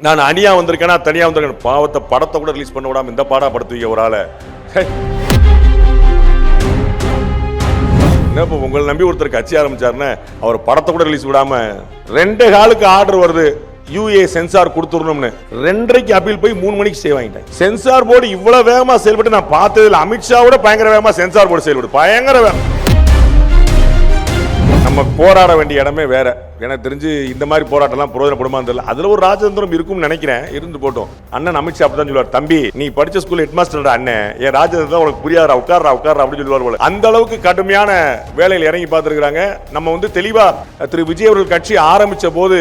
நான் அணியா வந்திருக்கேனா தனியா வந்திருக்கேன், பாவத்தை படத்தை கூட ரிலீஸ் பண்ண விடாம இந்த பாடா படுத்துவீங்க ஒரு ஆளை. என்ன இப்போ உங்களை நம்பி ஒருத்தர் கட்சி ஆரம்பிச்சாருன்னு அவர் படத்தை கூட ரிலீஸ் விடாம 2 காலுக்கு ஆர்டர் வருது யூஏ சென்சார் கொடுத்துடணும்னு 2:30க்கு அப்பீல் போய் 3 மணிக்கு ஸ்டே வாங்கிட்டேன். சென்சார் போர்டு இவ்வளவு வேகமா செயல்பட்டு நான் பார்த்ததில்ல. அமித்ஷாவோட பயங்கர வேகமா சென்சார் போர்டு செயல்படு, பயங்கர வேகம். நம்ம போராட வேண்டிய இடமே வேற. எனக்கு தெரிஞ்சு இந்த மாதிரி போராட்டம்லாம் பிரயோஜனப்படுமா தெரியல. அதுல ஒரு ராஜதந்திரம் இருக்கும்னு நினைக்கிறேன். இருந்து போட்டோம். அண்ணன் அமித்ஷா அப்படிதான் சொல்லுவார், தம்பி நீ படிச்ச ஸ்கூல் ஹெட் மாஸ்டர் அண்ணன், என் ராஜதந்திரம் உனக்கு புரியாதா, உட்கார்றா அப்படின்னு சொல்லுவார் போல. அந்த அளவுக்கு கடுமையான வேலையில் இறங்கி பார்த்துருக்காங்க. நம்ம தெளிவா திரு விஜய் அவர்கள் கட்சி ஆரம்பிச்ச போது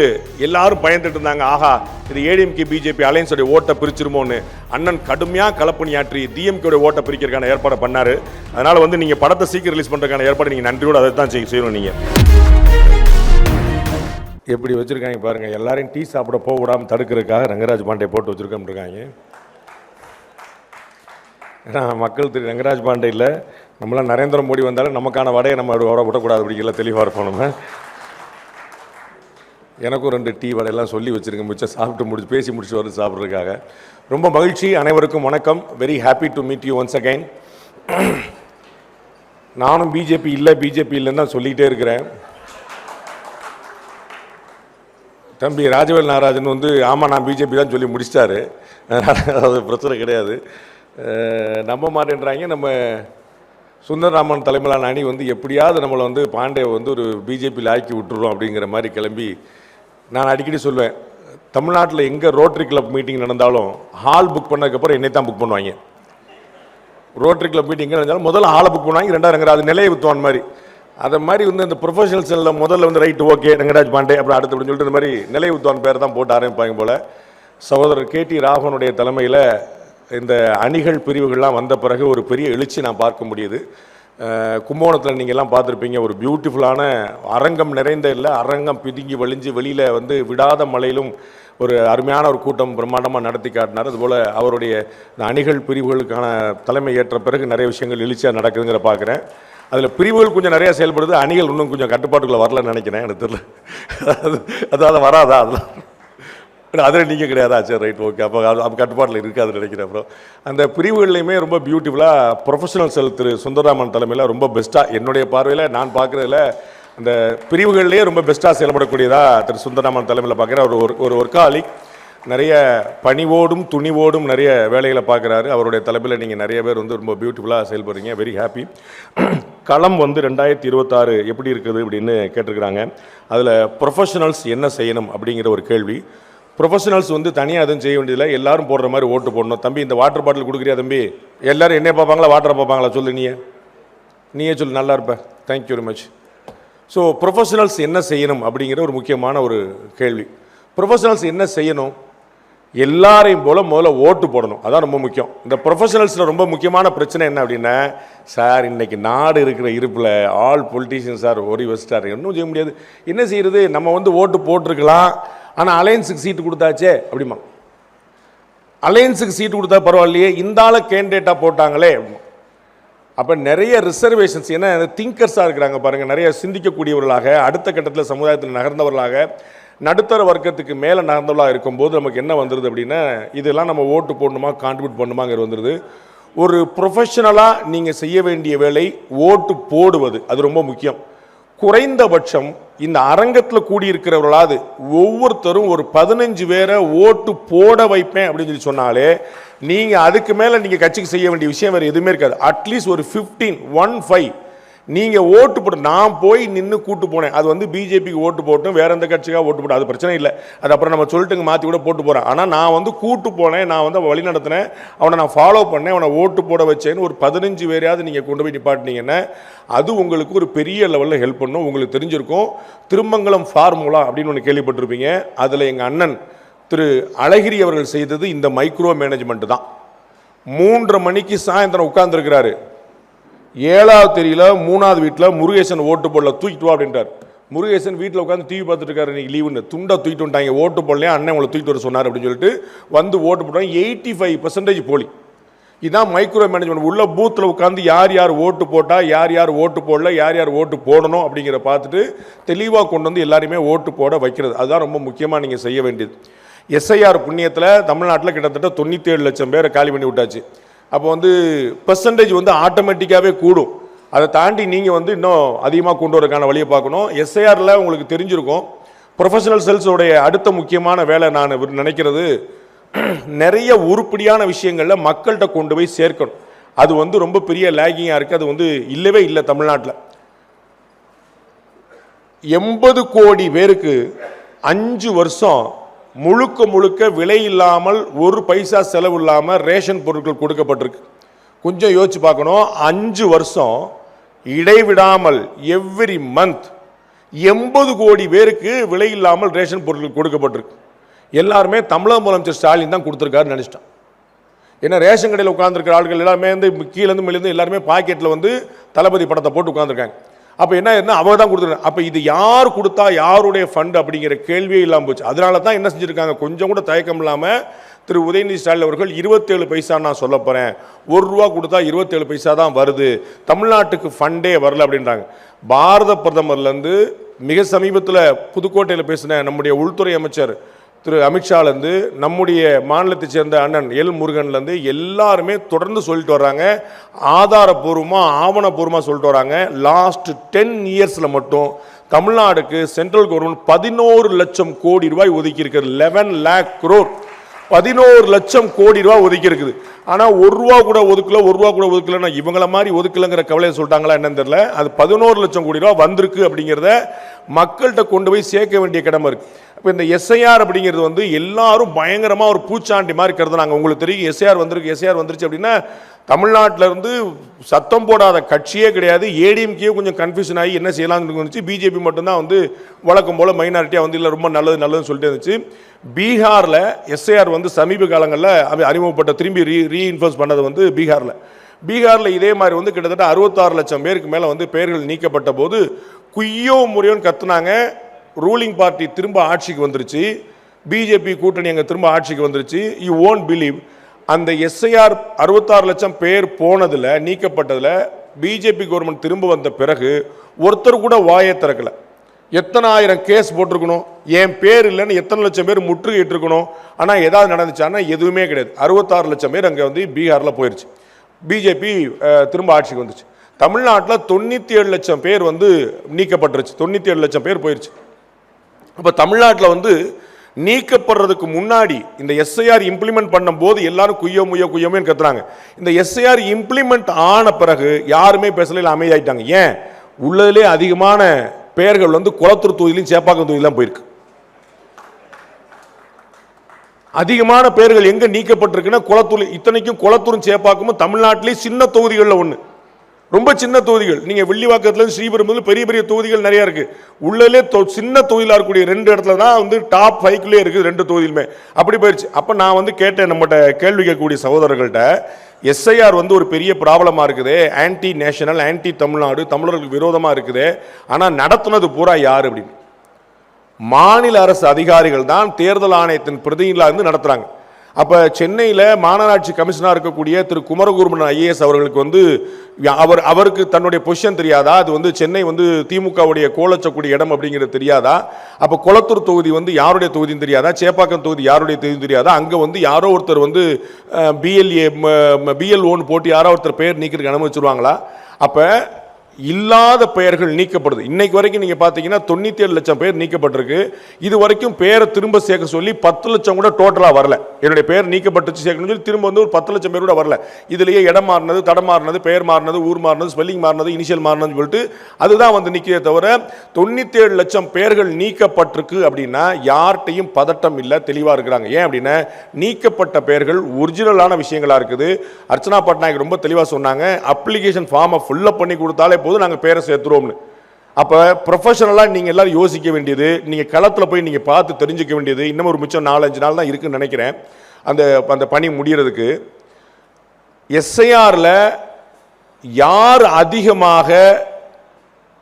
எல்லாரும் பயந்துட்டு இருந்தாங்க, ஆஹா இது ஏடிஎம்கே பிஜேபி அலையன்ஸோட ஓட்டை பிரிச்சிருமோன்னு. அண்ணன் கடுமையா களப்பணியாற்றி டிஎம்கே ஓட்டை பிரிக்கிறதுக்கான ஏற்பாடு பண்ணாரு. அதனால நீங்க படத்தை சீக்கிரம் ரிலீஸ் பண்றதுக்கான ஏற்பாடு நீங்க நன்றியோடு அதை தான் செய்யணும். நீங்க எப்படி வச்சிருக்காங்க பாருங்க, எல்லாரையும் டீ சாப்பிட போக விடாமல் தடுக்கிறதுக்காக ரங்கராஜ் பாண்டே போட்டு வச்சிருக்கோம் இருக்காங்க. ஏன்னா மக்கள் திரு ரங்கராஜ் பாண்டே இல்லை, நம்மளாம் நரேந்திர மோடி வந்தாலும் நமக்கான வடையை நம்ம வட விடக்கூடாது அப்படிங்கிற தெளிவாக இருப்போம். நம்ம எனக்கும் 2 டீ வடையெல்லாம் சொல்லி வச்சுருக்கேன், மிச்சம் சாப்பிட்டு பேசி முடிச்சு வந்து சாப்பிட்றதுக்காக. ரொம்ப மகிழ்ச்சி, அனைவருக்கும் வணக்கம். Very happy to meet you once again. நானும் பிஜேபி இல்லைன்னு தான் சொல்லிக்கிட்டே இருக்கிறேன். தம்பி ராஜவேல் நாராஜன் ஆமாம் நான் பிஜேபி தான் சொல்லி முடிச்சிட்டாரு, அது பிரச்சனை கிடையாது. நம்ப மாட்டேன்றாங்க. நம்ம சுந்தரராமன் தலைமையிலான அணி எப்படியாவது நம்மளை பாண்டே ஒரு பிஜேபியில் ஆக்கி விட்டுருவோம் அப்படிங்கிற மாதிரி கிளம்பி. நான் அடிக்கடி சொல்வேன், தமிழ்நாட்டில் எங்கே ரோட்டரி கிளப் மீட்டிங் நடந்தாலும் ஹால் புக் பண்ணதுக்கப்புறம் என்னை தான் புக் பண்ணுவாங்க. ரோட்டரி கிளப் மீட்டிங் நடந்தாலும் முதல்ல ஹாலை புக் பண்ணுவாங்க, 2வது ரங்கராஜ் நிலையை வித்துவான் மாதிரி. அதை மாதிரி இந்த ப்ரொஃபஷனல்ஸில் முதல்ல ரைட்டு ஓகே ரங்கராஜ் பாண்டே, அப்புறம் அடுத்து அப்படின்னு சொல்லிட்டு இந்த மாதிரி நிலை உத்வான் பேர் தான் போட்டு ஆரம்பிப்பாங்க போல். சகோதரர் KT ராகவனுடைய தலைமையில் இந்த அணிகள் பிரிவுகள்லாம் வந்த பிறகு ஒரு பெரிய எழுச்சி நான் பார்க்க முடியுது. கும்பகோணத்தில் நீங்கள்லாம் பார்த்துருப்பீங்க, ஒரு பியூட்டிஃபுல்லான அரங்கம் நிறைந்த இல்லை, அரங்கம் பிதுங்கி வழிஞ்சு வெளியில் விடாத மழையிலும் ஒரு அருமையான ஒரு கூட்டம் பிரம்மாண்டமாக நடத்தி காட்டினார். அதுபோல் அவருடைய இந்த அணிகள் பிரிவுகளுக்கான தலைமை ஏற்ற பிறகு நிறைய விஷயங்கள் எழுச்சியாக நடக்குதுங்கிற பார்க்குறேன். அதில் பிரிவுகள் கொஞ்சம் நிறையா செயல்படுது, அணிகள் இன்னும் கொஞ்சம் கட்டுப்பாட்டுக்குள்ளே வரலன்னு நினைக்கிறேன். எனக்கு தெரியல, அதாவது வராதா அதெல்லாம் அதில் நீங்கள் கிடையாதா? சரி ரைட் ஓகே, அப்போ கட்டுப்பாட்டில் இருக்காதுன்னு நினைக்கிறேன். அப்புறம் அந்த பிரிவுகள்லையுமே ரொம்ப பியூட்டிஃபுல்லாக ப்ரொஃபஷனல் செல் திரு சுந்தரராமன் தலைமையில் ரொம்ப பெஸ்ட்டாக, என்னுடைய பார்வையில் நான் பார்க்குறதுல அந்த பிரிவுகள்லேயே ரொம்ப பெஸ்ட்டாக செயல்படக்கூடியதாக திரு சுந்தரராமன் தலைமையில் பார்க்குறேன். ஒரு ஒர்க்காலிக், நிறைய பணிவோடும் துணிவோடும் நிறைய வேலைகளை பார்க்குறாரு. அவருடைய தலைமையில் நீங்கள் நிறைய பேர் ரொம்ப பியூட்டிஃபுல்லாக செயல்படுறீங்க. Very happy. களம் 2026 எப்படி இருக்குது அப்படின்னு கேட்டிருக்கிறாங்க. அதில் ப்ரொஃபஷனல்ஸ் என்ன செய்யணும் அப்படிங்கிற ஒரு கேள்வி. ப்ரொஃபஷனல்ஸ் தனியாக எதுவும் செய்ய வேண்டியதில்லை, எல்லாரும் போடுற மாதிரி ஓட்டு போடணும். தம்பி இந்த வாட்டர் பாட்டில் கொடுக்குறியா தம்பி, எல்லோரும் என்ன பார்ப்பாங்களா வாட்டரை பார்ப்பாங்களா சொல்லு, நீயே சொல்லு, நல்லா இருப்ப. Thank you very much. So professionals என்ன செய்யணும் அப்படிங்கிற ஒரு முக்கியமான ஒரு கேள்வி. ப்ரொஃபஷனல்ஸ் என்ன செய்யணும்? எல்லாரையும் போல முதல்ல ஓட்டு போடணும், அதான் ரொம்ப முக்கியம். இந்த ப்ரொஃபஷனல்ஸில் ரொம்ப முக்கியமான பிரச்சனை என்ன அப்படின்னா, சார் இன்னைக்கு நாடு இருக்கிற இருப்பில் ஆல் பொலிட்டீஷியன் சார் ஓடி வச்சிட்டார், இன்னும் செய்ய முடியாது, என்ன செய்யறது, நம்ம ஓட்டு போட்டிருக்கலாம், ஆனால் அலையன்ஸுக்கு சீட்டு கொடுத்தாச்சே அப்படிமா. அலையன்ஸுக்கு சீட்டு கொடுத்தா பரவாயில்லையே, இந்த ஆளை கேண்டிடேட்டாக போட்டாங்களே. அப்போ நிறைய ரிசர்வேஷன்ஸ், ஏன்னா திங்கர்ஸாக இருக்கிறாங்க பாருங்கள், நிறைய சிந்திக்கக்கூடியவர்களாக, அடுத்த கட்டத்தில் சமுதாயத்தில் நகர்ந்தவர்களாக, நடுத்தர வர்க்கத்துக்கு மேலே நகர்ந்தவர்களாக இருக்கும்போது நமக்கு என்ன வந்துடுது அப்படின்னா, இதெல்லாம் நம்ம ஓட்டு போடணுமா கான்ட்ரிபியூட் பண்ணணுமாங்கிற வந்துடுது. ஒரு ப்ரொஃபஷனலாக நீங்கள் செய்ய வேண்டிய வேலை ஓட்டு போடுவது, அது ரொம்ப முக்கியம். குறைந்தபட்சம் இந்த அரங்கத்தில் கூடியிருக்கிறவர்களாவது ஒவ்வொருத்தரும் ஒரு 15 பேரை ஓட்டு போட வைப்பேன் அப்படின்னு சொல்லி சொன்னாலே, நீங்கள் அதுக்கு மேலே நீங்கள் கட்சிக்கு செய்ய வேண்டிய விஷயம் வேறு எதுவுமே இருக்காது. அட்லீஸ்ட் ஒரு 15 நீங்கள் ஓட்டு போட்டு, நான் போய் நின்று கூட்டு போனேன், அது பிஜேபிக்கு ஓட்டு போட்டும் வேற எந்த கட்சிக்காக ஓட்டு போட்டேன், அது பிரச்சனை இல்லை, அது அப்புறம் நம்ம சொல்லிட்டுங்க மாற்றி கூட போட்டு போகிறேன். ஆனால் நான் கூட்டு போனேன், நான் வழி நடத்தினேன், அவனை நான் ஃபாலோ பண்ணேன், அவனை ஓட்டு போட வச்சேன்னு ஒரு 15 பேரையாவது நீங்கள் கொண்டு போய் நிப்பாட்டினீங்கன்னா அது உங்களுக்கு ஒரு பெரிய லெவலில் ஹெல்ப் பண்ணும். உங்களுக்கு தெரிஞ்சிருக்கும், திருமங்கலம் ஃபார்முலா அப்படின்னு ஒன்று கேள்விப்பட்டிருப்பீங்க. அதில் எங்கள் அண்ணன் திரு அழகிரி அவர்கள் செய்தது இந்த மைக்ரோ மேனேஜ்மெண்ட் தான். 3:30 மணிக்கு சாயந்தரம் உட்கார்ந்துருக்கிறாரு, 7வது தெரியல 3வது வீட்டில் முருகேசன் ஓட்டு போடல, தூக்கிட்டு வா அப்படின்றார். முருகேசன் வீட்டில் உட்காந்து டிவி பார்த்துட்டு இருக்காரு, இன்னைக்கு லீவுன்னு, துண்டை தூக்கிட்டு வந்துட்டாங்க, ஓட்டு போடலையா அண்ணன் உங்களை தூக்கிட்டு வர சொன்னார் அப்படின்னு சொல்லிட்டு ஓட்டு போட்டாங்க. 85% போலி. இதுதான் மைக்ரோ மேனேஜ்மெண்ட். உள்ள பூத்தில் உட்காந்து யார் யார் ஓட்டு போட்டால், யார் யார் ஓட்டு போடல, யார் யார் ஓட்டு போடணும் அப்படிங்கிற பார்த்துட்டு தெளிவாக கொண்டு எல்லாரையுமே ஓட்டு போட வைக்கிறது. அதுதான் ரொம்ப முக்கியமாக நீங்கள் செய்ய வேண்டியது. எஸ்ஐஆர் புண்ணியத்தில் தமிழ்நாட்டில் கிட்டத்தட்ட 97 லட்சம் பேரை காலி பண்ணி விட்டாச்சு. அப்போ வந்து பெர்சன்டேஜ் வந்து ஆட்டோமேட்டிக்காகவே கூடும். அதை தாண்டி நீங்கள் வந்து இன்னும் அதிகமாக கொண்டு வரதுக்கான வழியை பார்க்கணும். எஸ்ஐஆரில் உங்களுக்கு தெரிஞ்சிருக்கும், ப்ரொஃபஷனல் செல்ஸோடைய அடுத்த முக்கியமான வேலை நான் நினைக்கிறது நிறைய உருப்படியான விஷயங்களில் மக்கள்கிட்ட கொண்டு போய் சேர்க்கணும். அது வந்து ரொம்ப பெரிய லேகிங்காக இருக்குது. அது வந்து இல்லவே இல்லை தமிழ்நாட்டில். 80 கோடி பேருக்கு 5 வருஷம் முழுக்க முழுக்க விலை இல்லாமல் ஒரு பைசா செலவு இல்லாமல் ரேஷன் பொருட்கள் கொடுக்கப்பட்டிருக்கு. கொஞ்சம் யோசிச்சு பார்க்கணும். 5 வருஷம் இடைவிடாமல் எவ்ரி மந்த் 80 கோடி பேருக்கு விலை இல்லாமல் ரேஷன் பொருட்கள் கொடுக்கப்பட்டிருக்கு. எல்லாருமே தமிழக முதலமைச்சர் ஸ்டாலின் தான் கொடுத்துருக்காருன்னு நினச்சிட்டான். ஏன்னா ரேஷன் கடையில் உட்காந்துருக்கிற ஆட்கள் எல்லாருமே வந்து கீழேருந்து மேலேருந்து எல்லாருமே பாக்கெட்டில் வந்து தளபதி படத்தை போட்டு உட்காந்துருக்காங்க. அப்போ என்ன அவங்க தான் கொடுத்துருக்காங்க. அப்போ இது யார் கொடுத்தா, யாருடைய ஃபண்ட் அப்படிங்கிற கேள்வியே இல்லாமல் போச்சு. அதனால தான் என்ன செஞ்சுருக்காங்க, கொஞ்சம் கூட தயக்கம் இல்லாமல் திரு உதயநிதி ஸ்டாலின் அவர்கள் 27 பைசா நான் சொல்ல போகிறேன், ₹1 கொடுத்தா 27 பைசா தான் வருது, தமிழ்நாட்டுக்கு ஃபண்டே வரல அப்படின்றாங்க. பாரத பிரதமர்லேருந்து மிக சமீபத்தில் புதுக்கோட்டையில் பேசின நம்முடைய உள்துறை அமைச்சர் திரு அமித்ஷாலேருந்து நம்முடைய மாநிலத்தை சேர்ந்த அண்ணன் எல் முருகன்லேருந்து எல்லாருமே தொடர்ந்து சொல்லிட்டு வர்றாங்க, ஆதாரபூர்வமாக ஆவணப்பூர்வமாக சொல்லிட்டு வராங்க. லாஸ்ட் 10 இயர்ஸில் மட்டும் தமிழ்நாடுக்கு சென்ட்ரல் கவர்மெண்ட் 11 லட்சம் கோடி ரூபாய் ஒதுக்கி இருக்கிறது. 11 lakh crore, 11 லட்சம் கோடி ரூபாய் ஒதுக்கி இருக்குது. ஆனால் ₹1 கூட ஒதுக்கல, ₹1 கூட ஒதுக்கலன்னா இவங்கள மாதிரி ஒதுக்கலங்கிற கவலையை சொல்லிட்டாங்களா என்னன்னு தெரியல. அது 11 லட்சம் கோடி ரூபாய் வந்திருக்கு அப்படிங்கிறத மக்கள்கிட்ட கொண்டு போய் சேர்க்க வேண்டிய கடமை இருக்கு. இப்போ இந்த எஸ்ஐஆர் அப்படிங்கிறது வந்து எல்லாரும் பயங்கரமாக ஒரு பூச்சாண்டி மாதிரி கருதுனாங்க. உங்களுக்கு தெரியும் எஸ்ஐஆர் வந்திருக்கு, எஸ்ஐஆர் வந்துருச்சு அப்படின்னா தமிழ்நாட்டில் இருந்து சத்தம் போடாத கட்சியே கிடையாது. ஏடிஎம்கே கொஞ்சம் கன்ஃபியூஷன் ஆகி என்ன செய்யலாம்னு இருந்துச்சு. பிஜேபி மட்டும்தான் வந்து வழக்கம் போல் மைனாரிட்டியாக வந்து இல்லை ரொம்ப நல்லது நல்லதுன்னு சொல்லிட்டு இருந்துச்சு. பீகாரில் எஸ்ஐஆர் வந்து சமீப காலங்களில் அறிமுகப்பட்ட திரும்பி ரீஇன்ஃபோர்ஸ் பண்ணது வந்து பீகாரில் இதே மாதிரி வந்து கிட்டத்தட்ட 66 லட்சம் பேருக்கு மேலே வந்து பெயர்கள் நீக்கப்பட்ட போது குய்யோ முறையோன்னு கத்துனாங்க. ரூலிங் பார்ட்டி திரும்ப ஆட்சிக்கு வந்துருச்சு, பிஜேபி கூட்டணி அங்கே திரும்ப ஆட்சிக்கு வந்துருச்சு. யூ ஓன்ட் பிலீவ், அந்த எஸ்ஐஆர் 66 லட்சம் பேர் போனதில் நீக்கப்பட்டதில் பிஜேபி கவர்மெண்ட் திரும்ப வந்த பிறகு ஒருத்தர் கூட வாயை திறக்கலை. எத்தனை ஆயிரம் கேஸ் போட்டிருக்கணும், என் பேர் இல்லைன்னு எத்தனை லட்சம் பேர் முற்றுகையிட்டிருக்கணும். ஆனால் ஏதாவது நடந்துச்சான்னா எதுவுமே கிடையாது. 66 லட்சம் பேர் அங்கே வந்து பீகாரில் போயிடுச்சு. பிஜேபி திரும்ப ஆட்சிக்கு வந்துச்சு. தமிழ்நாட்டில் 97 லட்சம் பேர் வந்து நீக்கப்பட்டுருச்சு, 97 லட்சம் பேர் போயிடுச்சு. அப்போ தமிழ்நாட்டில் வந்து நீக்கப்படுறதுக்கு முன்னாடி இந்த எஸ்ஐஆர் இம்ப்ளிமெண்ட் பண்ணும்போது எல்லாரும் குய்யோமே கத்துறாங்க. இந்த எஸ்ஐஆர் இம்ப்ளிமெண்ட் ஆன பிறகு யாருமே பேசல, அமைதியாயிட்டாங்க. ஏன், உள்ளதிலே அதிகமான பெயர்கள் வந்து குளத்தூர் தொகுதியிலும் சேப்பாக்கம் தொகுதியிலும் போயிருக்கு. அதிகமான பெயர்கள் எங்க நீக்கப்பட்டிருக்குன்னா குளத்தூர். இத்தனைக்கும் குளத்தூரும் சேப்பாக்கமும் தமிழ்நாட்டிலே சின்ன தொகுதிகளில் ஒன்று, ரொம்ப சின்ன தொகுதிகள். நீங்க வெள்ளிவாக்கத்துல ஸ்ரீபெரும்புதூர் பெரிய பெரிய தொகுதிகள் நிறைய இருக்கு. உள்ளே சின்ன தொகுதியில் இருக்கக்கூடிய 2 இடத்துல தான் வந்து டாப் 5 இருக்குது 2 தொகுதியிலுமே. அப்படி போயிடுச்சு. அப்ப நான் வந்து கேட்டேன் நம்மகிட்ட கேள்வி கேட்கக்கூடிய சகோதரர்கள்ட்ட, எஸ்ஐஆர் வந்து ஒரு பெரிய ப்ராப்ளமா இருக்குது, ஆன்டி நேஷனல், ஆன்டி தமிழ்நாடு, தமிழர்களுக்கு விரோதமா இருக்குது, ஆனா நடத்துனது பூரா யார் அப்படின்னு. மாநில அரசு அதிகாரிகள் தான் தேர்தல் ஆணையத்தின் பிரதிநிதிகளாக இருந்து நடத்துறாங்க. அப்போ சென்னையில் மாநகராட்சி கமிஷனாக இருக்கக்கூடிய திரு குமரகுருமன் ஐஏஎஸ் அவர்களுக்கு வந்து அவருக்கு தன்னுடைய பொசிஷன் தெரியாதா? அது வந்து சென்னை வந்து திமுகவுடைய கோலச்சக்கூடிய இடம் அப்படிங்கிறது தெரியாதா? அப்போ குளத்தூர் தொகுதி வந்து யாருடைய தொகுதின்னு தெரியாதா? சேப்பாக்கம் தொகுதி யாருடைய தொகுதின்னு தெரியாதா? அங்கே வந்து யாரோ ஒருத்தர் வந்து பிஎல்ஓன்னு போட்டு யாரோ ஒருத்தர் பெயர் நீக்கிறதுக்கு அனுமதிச்சிருவாங்களா? அப்போ இல்லாத பெயர்கள் நீக்கப்படுது. இன்னைக்கு வரைக்கும் நீங்க பாத்தீங்கன்னா 97 லட்சம் பேர் நீக்கப்பட்டிருக்கு. இது வரைக்கும் பேரை திரும்ப சேர்க்க சொல்லி 10 லட்சம் கூட டோட்டலா வரல. என்னுடைய பேர் நீக்கப்பட்டுச்சு சேர்க்கணும்னு சொல்லி திரும்ப வந்து ஒரு 10 லட்சம் பேர் கூட வரல. இதுலயே இடம் மாறினது, தடம் மாறினது, பெயர் மாறினது, ஊர் மாறினது, ஸ்பெல்லிங் மாறினது, இனிஷியல் மாறினதுன்னு சொல்லிட்டு அதுதான் வந்து நிற்கிறதே தவிர 97 லட்சம் பேர்கள் நீக்கப்பட்டிருக்கு அப்படின்னா யார்கிட்டையும் பதட்டம் இல்லை, தெளிவா இருக்கிறாங்க. ஏன் அப்படின்னா நீக்கப்பட்ட பெயர்கள் ஒரிஜினலான விஷயங்களா இருக்குது. அர்ச்சனா பட்நாயக் ரொம்ப தெளிவா சொன்னாங்க, அப்ளிகேஷன் ஃபார்மை ஃபுல்லப் பண்ணி கொடுத்தாலே போது நாங்கள் பேரை சேர்த்துருவோம்னு. அப்போ ப்ரொஃபஷனலாக நீங்கள் எல்லாரும் யோசிக்க வேண்டியது, நீங்கள் களத்தில் போய் நீங்கள் பார்த்து தெரிஞ்சுக்க வேண்டியது, இன்னும் ஒரு மிச்சம் 4-5 நாள் தான் இருக்குன்னு நினைக்கிறேன் அந்த பணி முடிகிறதுக்கு. எஸ்ஐஆரில் யார் அதிகமாக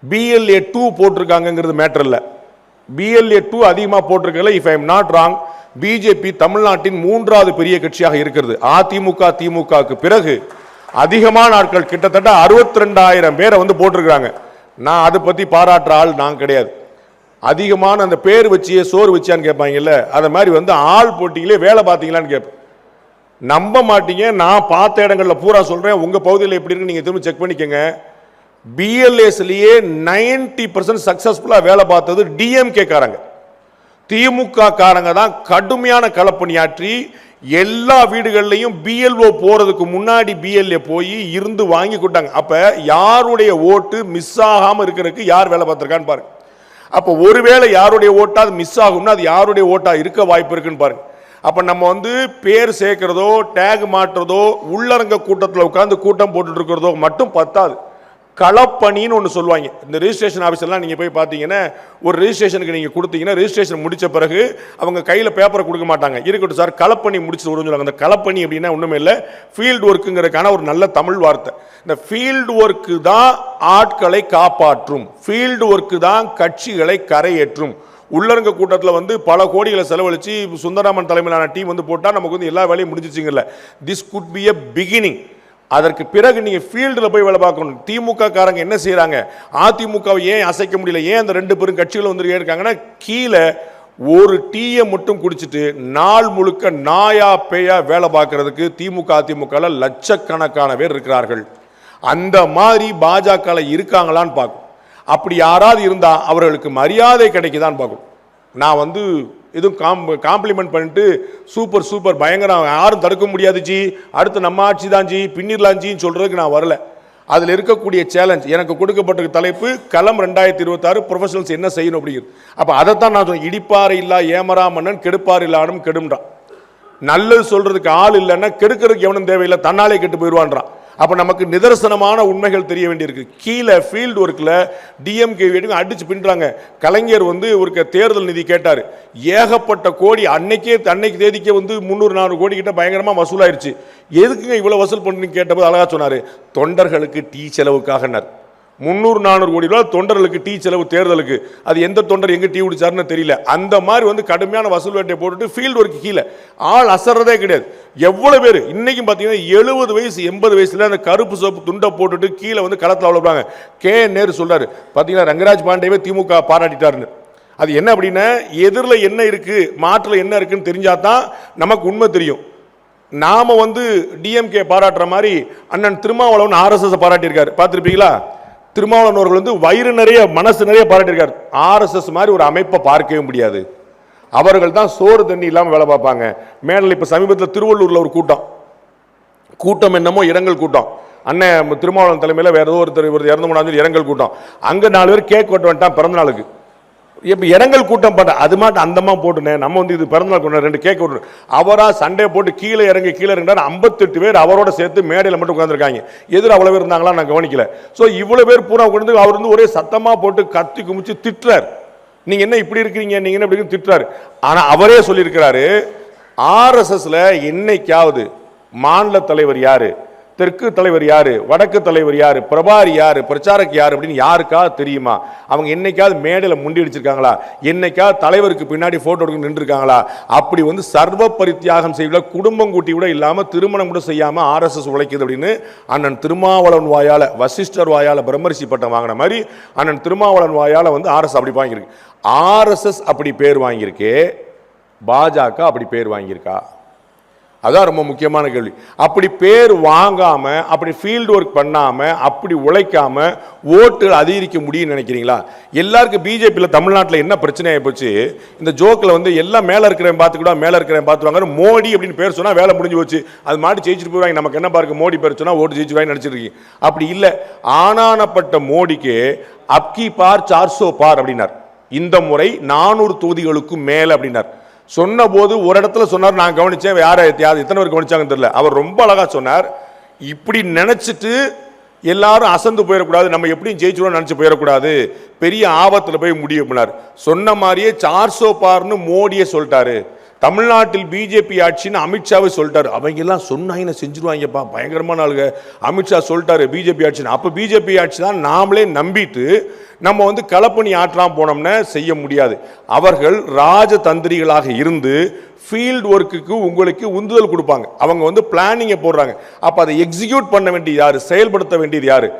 BLA 2 போட்டிருக்காங்கிறது மேட்டர் இல்லை. BLA 2 அதிகமாக போட்டிருக்கல, if I am not wrong, BJP தமிழ்நாட்டின் 3வது பெரிய கட்சியாக இருக்கிறது. அதிமுக திமுகவுக்கு பிறகு அதிகமான ஆட்கள் கிட்டத்தட்ட 62,000 பேரை வந்து போட்டிருக்கிறாங்க. நான் அதை பற்றி பாராட்டுற ஆள் நான் கிடையாது. அதிகமான அந்த பேர் வச்சியே சோறு வச்சியான்னு கேட்பாங்கல்ல, அதை மாதிரி வந்து ஆள் போட்டிங்களே வேலை பார்த்தீங்களான்னு கேட்பேன். நம்ப மாட்டீங்க, நான் பார்த்த இடங்களில் பூரா சொல்கிறேன். உங்கள் பகுதியில் எப்படி இருக்குன்னு நீங்கள் திரும்ப செக் பண்ணிக்கோங்க. பிஎல்ஏஸ்லேயே 90% சக்ஸஸ்ஃபுல்லாக வேலை பார்த்தது டிஎம்கே காரங்க. திமுக காரங்க தான் கடுமையான களப்பணியாற்றி எல்லா வீடுகள்லையும் பிஎல்ஓ போகிறதுக்கு முன்னாடி பிஎல்ஏ போய் இருந்து வாங்கி கொடுத்தாங்க. அப்போ யாருடைய ஓட்டு மிஸ் ஆகாமல் இருக்கிறதுக்கு யார் வேலை பார்த்துருக்கான்னு பாருங்க. அப்போ ஒருவேளை யாருடைய ஓட்டா அது மிஸ் ஆகும்னா அது யாருடைய ஓட்டா இருக்க வாய்ப்பு இருக்குன்னு பாருங்க. அப்போ நம்ம வந்து பேர் சேர்க்கிறதோ டேக் மாற்றுறதோ உள்ளரங்க கூட்டத்தில் உட்காந்து கூட்டம் போட்டுட்டு இருக்கிறதோ மட்டும் பத்தாது. களப்பணின்னு ஒன்று சொல்லுவாங்க. இந்த ரெஜிஸ்ட்ரேஷன் ஆஃபீஸெல்லாம் நீங்கள் போய் பார்த்தீங்கன்னா, ஒரு ரெஜிஸ்ட்ரேஷனுக்கு நீங்கள் கொடுத்தீங்கன்னா ரெஜிஸ்ட்ரேஷன் முடித்த பிறகு அவங்க கையில் பேப்பரை கொடுக்க மாட்டாங்க. இருக்கட்டும் சார் களப்பணி முடிச்சு விடுன்னு சொல்லுவாங்க. அந்த களப்பணி அப்படின்னா ஒன்றுமே இல்லை, ஃபீல்டு ஒர்க்குங்கிறதுக்கான ஒரு நல்ல தமிழ் வார்த்தை. இந்த ஃபீல்டு ஒர்க்கு தான் ஆட்களை காப்பாற்றும், ஃபீல்டு ஒர்க்கு தான் கட்சிகளை கரையேற்றும். உள்ளரங்க கூட்டத்தில் வந்து பல கோடிகளை செலவழித்து சுந்தரராமன் தலைமையிலான டீம் வந்து போட்டால் நமக்கு வந்து எல்லா வேலையும் முடிஞ்சிச்சிங்கல்ல. This could be a beginning. அதற்கு பிறகு நீங்கள் ஃபீல்டில் போய் வேலை பார்க்கணும். திமுக காரங்க என்ன செய்கிறாங்க, அதிமுகவை ஏன் அசைக்க முடியல, ஏன் அந்த 2 பெரும் கட்சிகளும் வந்து இருக்காங்கன்னா, கீழே ஒரு டீயை மட்டும் குடிச்சிட்டு நாள் முழுக்க நாயா பேயா வேலை பார்க்கறதுக்கு திமுக அதிமுகவில் லட்சக்கணக்கான பேர் இருக்கிறார்கள். அந்த மாதிரி பாஜக இருக்காங்களான்னு பார்க்கும். அப்படி யாராவது இருந்தால் அவர்களுக்கு மரியாதை கிடைக்குதான்னு பார்க்கும். நான் வந்து எதுவும் காம்ப்ளிமெண்ட் பண்ணிட்டு சூப்பர் சூப்பர் பயங்கரம் யாரும் தடுக்க முடியாது ஜி, அடுத்து நம்ம ஆட்சி தான் ஜி, பின்னிடலாம் ஜின்னு சொல்கிறதுக்கு நான் வரல. அதில் இருக்கக்கூடிய சேலஞ்ச் எனக்கு கொடுக்கப்பட்ட தலைப்பு களம் 2026 ப்ரொஃபஷனல்ஸ் என்ன செய்யணும் அப்படிங்கிறது. அப்போ அதைத்தான் நான் சொன்னேன். இடிப்பாறை இல்லா ஏமரா மன்னன் கெடுப்பார் இல்லாடும் கெடும்ன்றான். நல்லது சொல்கிறதுக்கு ஆள் இல்லைன்னா கெடுக்கிறதுக்கு எவனும் தேவையில்லை, தன்னாலே கெட்டு போயிடுவான்றான். அப்போ நமக்கு நிதர்சனமான உண்மைகள் தெரிய வேண்டியிருக்கு. கீழே ஃபீல்டு ஒர்க்கில் டிஎம்கே அடிச்சு பின்னுறாங்க. கலைஞர் வந்து ஒரு தேர்தல் நிதி கேட்டார், ஏகப்பட்ட கோடி அன்னைக்கு தேதிக்கே வந்து 300-400 கோடி கிட்ட பயங்கரமாக வசூலாயிருச்சு. எதுக்குங்க இவ்வளோ வசூல் பண்ணுன்னு கேட்டபோது அழகாக சொன்னார், தொண்டர்களுக்கு டீ செலவுக்காகனார். 300-400 கோடி ரூபா தொண்டர்களுக்கு டீ செலவு தேர்தலுக்கு. அது எந்த தொண்டர் எங்கே டீ குடிச்சாருன்னு தெரியல. அந்த மாதிரி வந்து கடுமையான வசூல் வேட்டையை போட்டுட்டு ஃபீல்டு ஒர்க்கு கீழே ஆள் அசறதே கிடையாது. எவ்வளோ பேர் இன்னைக்கும் பார்த்தீங்கன்னா 70 வயசு 80 வயசுல அந்த கருப்பு சோப்பு துண்டை போட்டுட்டு கீழே வந்து களத்தில் அவ்வளோப்பாங்க. நேரு சொல்றாரு பார்த்தீங்கன்னா, ரங்கராஜ் பாண்டேவே திமுக பாராட்டிட்டாருன்னு. அது என்ன அப்படின்னா, எதிரில் என்ன இருக்கு மாற்றில் என்ன இருக்குன்னு தெரிஞ்சாதான் நமக்கு உண்மை தெரியும். நாம வந்து டிஎம்கே பாராட்டுற மாதிரி அண்ணன் திருமாவளவன் ஆர்எஸ்எஸ் பாராட்டியிருக்காரு, பார்த்துருப்பீங்களா? திருமாவளவன் அவர்கள் வந்து வயிறு நிறைய மனசு நிறைய பாராட்டியிருக்கார். ஆர்எஸ்எஸ் மாதிரி ஒரு அமைப்பை பார்க்கவே முடியாது. அவர்கள் தான் சோறு தண்ணி இல்லாமல் வேலை பார்ப்பாங்க. மேடல் இப்போ சமீபத்தில் திருவள்ளூரில் ஒரு கூட்டம் என்னமோ இரங்கல் கூட்டம், அண்ணன் திருமாவளவன் தலைமையில் வேற ஏதோ ஒருத்தர் இறந்து போனாலும் இரங்கல் கூட்டம். அங்கே 4 பேர் கேக் வெட்ட வந்துட்டான் பிறந்த நாளுக்கு. இப்போ இரங்கல் கூட்டம் பண்ண அது மாட்டு அந்தமா போட்டுனே நம்ம வந்து இது பிறந்தநாள் கொண்டு 2 கேக் விட்டு அவரா சண்டே போட்டு கீழே இறங்கி 58 பேர் அவரோட சேர்த்து மேடையில் மட்டும் உட்காந்துருக்காங்க. எதிர அவ்வளோ பேர் இருந்தாங்களா நான் கவனிக்கல. ஸோ இவ்வளோ பேர் பூரா கொண்டு அவர் வந்து ஒரே சத்தமாக போட்டு கத்தி குமிச்சு திட்டுறார். நீங்க என்ன இப்படி இருக்கிறீங்க, நீங்க என்ன இப்படி திட்டுறாரு. ஆனால் அவரே சொல்லியிருக்கிறாரு, ஆர்எஸ்எஸ்ல என்னைக்காவது மாநில தலைவர் யாரு, தெற்கு தலைவர் யாரு, வடக்கு தலைவர் யாரு, பிரபாரி யாரு, பிரச்சாரக்கு யாரு அப்படின்னு யாருக்கா தெரியுமா? அவங்க என்னைக்காவது மேடையில் முண்டி அடிச்சிருக்காங்களா? என்னைக்காவது தலைவருக்கு பின்னாடி போட்டோ எடுக்க நின்றுருக்காங்களா? அப்படி வந்து சர்வ பரித்தியாகம் செய்யல, குடும்பம் கூட்டி கூட இல்லாமல் திருமணம் கூட செய்யாமல் ஆர்எஸ்எஸ் உழைக்குது அப்படின்னு அண்ணன் திருமாவளவன் வாயால, வசிஷ்டர் வாயால பிரம்மரிஷி பட்டம் வாங்கின மாதிரி அண்ணன் திருமாவளவன் வாயால வந்து ஆர்எஸ் அப்படி வாங்கியிருக்கு. ஆர்எஸ்எஸ் அப்படி பேர் வாங்கியிருக்கே, பாஜக அப்படி பேர் வாங்கியிருக்கா? அதான் ரொம்ப முக்கியமான கேள்வி. அப்படி பேர் வாங்காம, அப்படி ஃபீல்டு ஒர்க் பண்ணாம, அப்படி உழைக்காம ஓட்டு அதிகரிக்க முடியும்னு நினைக்கிறீங்களா? எல்லாருக்கும் பிஜேபியில் தமிழ்நாட்டில் என்ன பிரச்சனை ஆகிப்போச்சு, இந்த ஜோக்கில் வந்து எல்லாம் மேலே இருக்கிறவன் பார்த்துக்கூட மேலே இருக்கிறவன் பார்த்துவாங்க. மோடி அப்படின்னு பேர் சொன்னால் வேலை முடிஞ்சு போச்சு, அது மாட்டி ஜெயிச்சுட்டு போவாங்க. நமக்கு என்ன பாருக்கு, மோடி பேர் சொன்னால் ஓட்டு ஜெயிச்சுவாங்க நினச்சிருக்கீங்க. அப்படி இல்லை. ஆனானப்பட்ட மோடிக்கு அப்கி பார் 400 பார் அப்படின்னார். இந்த முறை 400 தொகுதிகளுக்கும் மேலே அப்படின்னார். சொன்ன போது ஒரு இடத்துல சொன்னார், நான் கவனிச்சேன், யாரை எத்தனை பேர் கவனிச்சாங்கன்னு தெரியல. அவர் ரொம்ப அழகா சொன்னார், இப்படி நினைச்சிட்டு எல்லாரும் அசந்து போயிடக்கூடாது, நம்ம எப்படியும் ஜெயிச்சிடும் நினைச்சு போயிடக்கூடாது, பெரிய ஆபத்தில் போய் முடியும். சொன்ன மாதிரியே 400 பார்னு மோடியே சொல்லிட்டாரு. தமிழ்நாட்டில் பிஜேபி ஆட்சின்னு அமித்ஷாவை சொல்லிட்டாரு. அவங்க எல்லாம் சொன்னாங்க செஞ்சிருவாங்கப்பா, பயங்கரமான ஆளுங்க. அமித்ஷா சொல்லிட்டாரு பிஜேபி ஆட்சின்னு. அப்போ பிஜேபி ஆட்சி தான் நாமளே நம்பிட்டு நம்ம வந்து களப்பணி ஆற்றலாம் போனோம்னா செய்ய முடியாது. அவர்கள் ராஜதந்திரிகளாக இருந்து ஃபீல்டு ஒர்க்குக்கு உங்களுக்கு உந்துதல் கொடுப்பாங்க. அவங்க வந்து பிளானிங்கை போடுறாங்க. அப்போ அதை எக்ஸிக்யூட் பண்ண வேண்டியது யாரு, செயல்படுத்த வேண்டியது யாரு?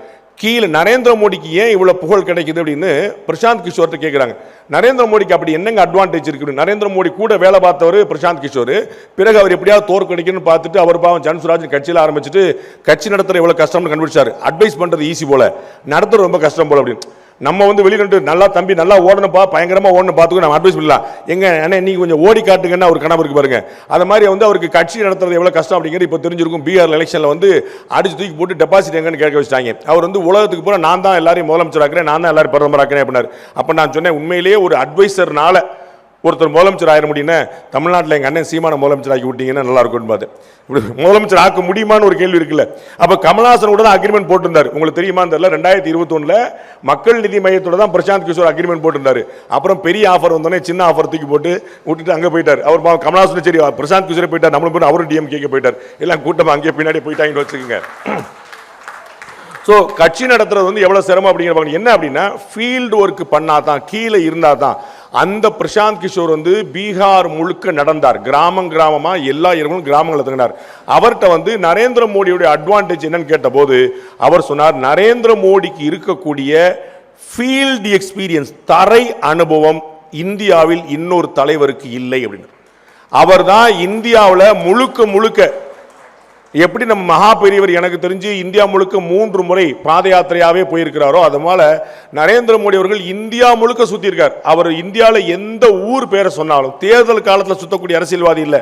கீழே நரேந்திர மோடிக்கு ஏன் இவ்வளவு புகழ் கிடைக்குது அப்படின்னு பிரசாந்த் கிஷோர்ட்ட கேட்குறாங்க. நரேந்திர மோடிக்கு அப்படி என்னங்க அட்வான்டேஜ் இருக்கு? நரேந்திர மோடி கூட வேலை பார்த்தவர் பிரசாந்த் கிஷோர். பிறகு அவர் எப்படியாவது தோற்கடிக்கணும்னு பார்த்துட்டு அவர் பாவம் ஜன்சுராஜ் கட்சியில் ஆரம்பிச்சுட்டு கட்சி நடத்துற எவ்வளவு கஷ்டம்னு கண்டுபிடிச்சாரு. அட்வைஸ் பண்றது ஈஸி போல, நடத்துறது ரொம்ப கஷ்டம் போல அப்படின்னு. நம்ம வந்து வெளியிட்டு நல்லா தம்பி நல்லா ஓடணும்ப்பா, பயங்கரமா ஓடணும் பார்த்துக்கோ நம்ம அட்வைஸ் பண்ணலாம். எங்க அண்ணே நீங்க கொஞ்சம் ஓடி காட்டுங்கன்னா ஒரு கனவு இருக்கு பாருங்க. அது மாதிரி வந்து அவருக்கு கட்சி நடத்துறது எவ்வளவு கஷ்டம் அப்படிங்கிறது இப்போ தெரிஞ்சிருக்கும். பீகார் எலெக்ஷன்ல வந்து அடிச்சு தூக்கி போட்டு டெபாசிட் எங்கன்னு கேட்க வச்சிட்டாங்க. அவர் வந்து உலகத்துக்கு பூரா நான் தான் எல்லாரையும் முதலமைச்சராக்கிறேன், நான் தான் எல்லாரும் பிரதமராக்கிறேன் அப்படின்னாரு. அப்ப நான் சொன்னேன், உண்மையிலேயே ஒரு அட்வைசர்னால ஒருத்தர் முதலமைச்சர் ஆயிட முடியும்னா தமிழ்நாட்டில் எங்கள் அண்ணன் சீமான முதலமைச்சர் ஆக்கி விட்டீங்கன்னா நல்லா இருக்கும்னு பார்த்து. இப்படி முதலமைச்சர் ஆக்க முடியுமான்னு ஒரு கேள்வி இருக்குல்ல. அப்போ கமல்ஹாசன் கூட தான் அக்ரிமெண்ட் போட்டிருந்தார். உங்களுக்கு தெரியுமா தெரியல, 2021 மக்கள் நீதி மையத்தோட தான் பிரசாந்த் கிஷோர் அக்ரிமெண்ட் போட்டிருந்தாரு. அப்புறம் பெரிய ஆஃபர் வந்தோடனே சின்ன ஆஃபர் தூக்கி போட்டு விட்டுட்டு அங்கே போயிட்டார். அவர் கமல்ஹாசன் சரி பிரசாந்த் கிஷோரே போயிட்டார், நம்மளும் போட்டு அவரும் டிஎம் கேட்க போயிட்டார். எல்லாம் கூட்டமாக அங்கேயே பின்னாடி போயிட்டாங்கன்னு வச்சுக்கோங்க. ஸோ கட்சி நடத்துறது வந்து எவ்வளோ சிரமம் அப்படிங்கிற என்ன அப்படின்னா ஃபீல்டு ஒர்க் பண்ணாதான், கீழே இருந்தால் தான். அந்த பிரசாந்த் கிஷோர் வந்து பீகார் முழுக்க நடந்தார், கிராமமா எல்லா இடங்களும் கிராமங்களை தங்கினார். அவர்கிட்ட வந்து நரேந்திர மோடியுடைய அட்வான்டேஜ் என்னன்னு கேட்டபோது அவர் சொன்னார், நரேந்திர மோடிக்கு இருக்கக்கூடிய ஃபீல்டு எக்ஸ்பீரியன்ஸ், தரை அனுபவம் இந்தியாவில் இன்னொரு தலைவருக்கு இல்லை அப்படின்னு. அவர் தான் இந்தியாவில் முழுக்க எப்படி நம்ம மகா பெரியவர் எனக்கு தெரிஞ்சு இந்தியா முழுக்க 3 முறை பாத யாத்திரையாவே போயிருக்கிறாரோ அதனால நரேந்திர மோடி அவர்கள் இந்தியா முழுக்க சுத்தி இருக்கார். அவர் இந்தியாவில் எந்த ஊர் பேரை சொன்னாலும் தேர்தல் காலத்தில் சுத்தக்கூடிய அரசியல்வாதி இல்லை.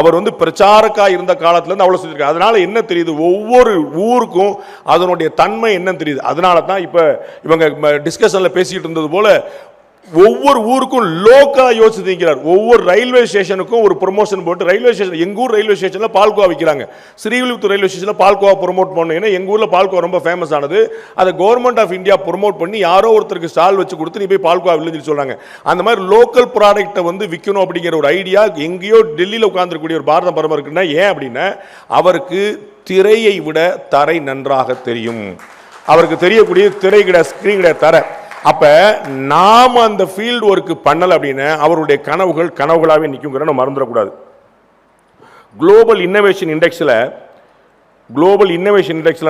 அவர் வந்து பிரச்சாரக்கா இருந்த காலத்துல இருந்து அவ்வளவு சுத்தி இருக்கார். அதனால என்ன தெரியுது, ஒவ்வொரு ஊருக்கும் அதனுடைய தன்மை என்னன்னு தெரியுது. அதனால தான் இப்ப இவங்க டிஸ்கஷன்ல பேசிட்டு இருந்தது போல ஒவ்வொரு ஊருக்கும் லோக்கலா யோசிக்கிறார். ஒவ்வொரு ரயில்வே ஸ்டேஷனுக்கும் ஒரு ப்ரொமோஷன் போட்டு, ரயில்வே ஸ்டேஷன் எங்க ஊர் ரயில்வே ஸ்டேஷன்ல பால்கோவா விற்கிறாங்க. ஸ்ரீவில்லிபுத்தூர் ரயில்வே ஸ்டேஷன்ல பால்கோவா ப்ரொமோட் பண்ணணும். ஏன்னா எங்க ஊர்ல பால்கோவா ரொம்ப ஃபேமஸ் ஆனது. அதை கவர்மெண்ட் ஆஃப் இந்தியா ப்ரொமோட் பண்ணி யாரோ ஒருத்தருக்கு ஸ்டால் வச்சு கொடுத்து நீ போய் பால்கோவா வில்லேஜ் சொல்றாங்க. அந்த மாதிரி லோக்கல் ப்ராடக்ட்டை வந்து விற்கணும் அப்படிங்கிற ஒரு ஐடியா எங்கேயோ டெல்லியில் உட்கார்ந்துருக்கூடிய ஒரு பாரத பிரதமர் இருக்குன்னா ஏன் அப்படின்னா அவருக்கு திரையை விட தரை நன்றாக தெரியும். அவருக்கு தெரியக்கூடிய திரை கிடையாது, ஸ்கிரீன் கிடையாது, தரை. அப்ப நாம அந்த ஃபீல்ட் ஒர்க் பண்ணல அப்படின்னா அவருடைய கனவுகள் கனவுகளாவே நிற்குங்கிறத மறந்துடக்கூடாது. குளோபல் இன்னோவேஷன் இண்டெக்ஸ்ல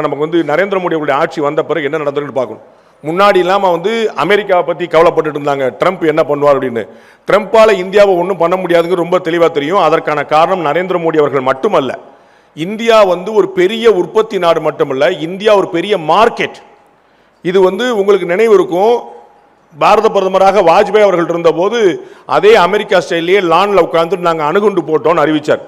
நமக்கு வந்து நரேந்திர மோடி அவருடைய ஆட்சி வந்த பிறகு என்ன நடந்ததுன்னு பார்க்கணும். முன்னாடி இல்லாம வந்து அமெரிக்காவை பத்தி கவலைப்பட்டு இருந்தாங்க, ட்ரம்ப் என்ன பண்ணுவார் அப்படின்னு. ட்ரம்பால இந்தியாவை ஒன்றும் பண்ண முடியாதுன்னு ரொம்ப தெளிவா தெரியும். அதற்கான காரணம் நரேந்திர மோடி அவர்கள் மட்டுமல்ல. இந்தியா வந்து ஒரு பெரிய உற்பத்தி நாடு மட்டுமல்ல, இந்தியா ஒரு பெரிய மார்க்கெட். இது வந்து உங்களுக்கு நினைவு இருக்கும், பாரத பிரதமராக வாஜ்பாய் அவர்கள் இருந்தபோது அதே அமெரிக்கா ஸ்டைலே லான்ல உட்கார்ந்து நாங்கள் அணுகுண்டு போட்டோம்னு அறிவிச்சார்.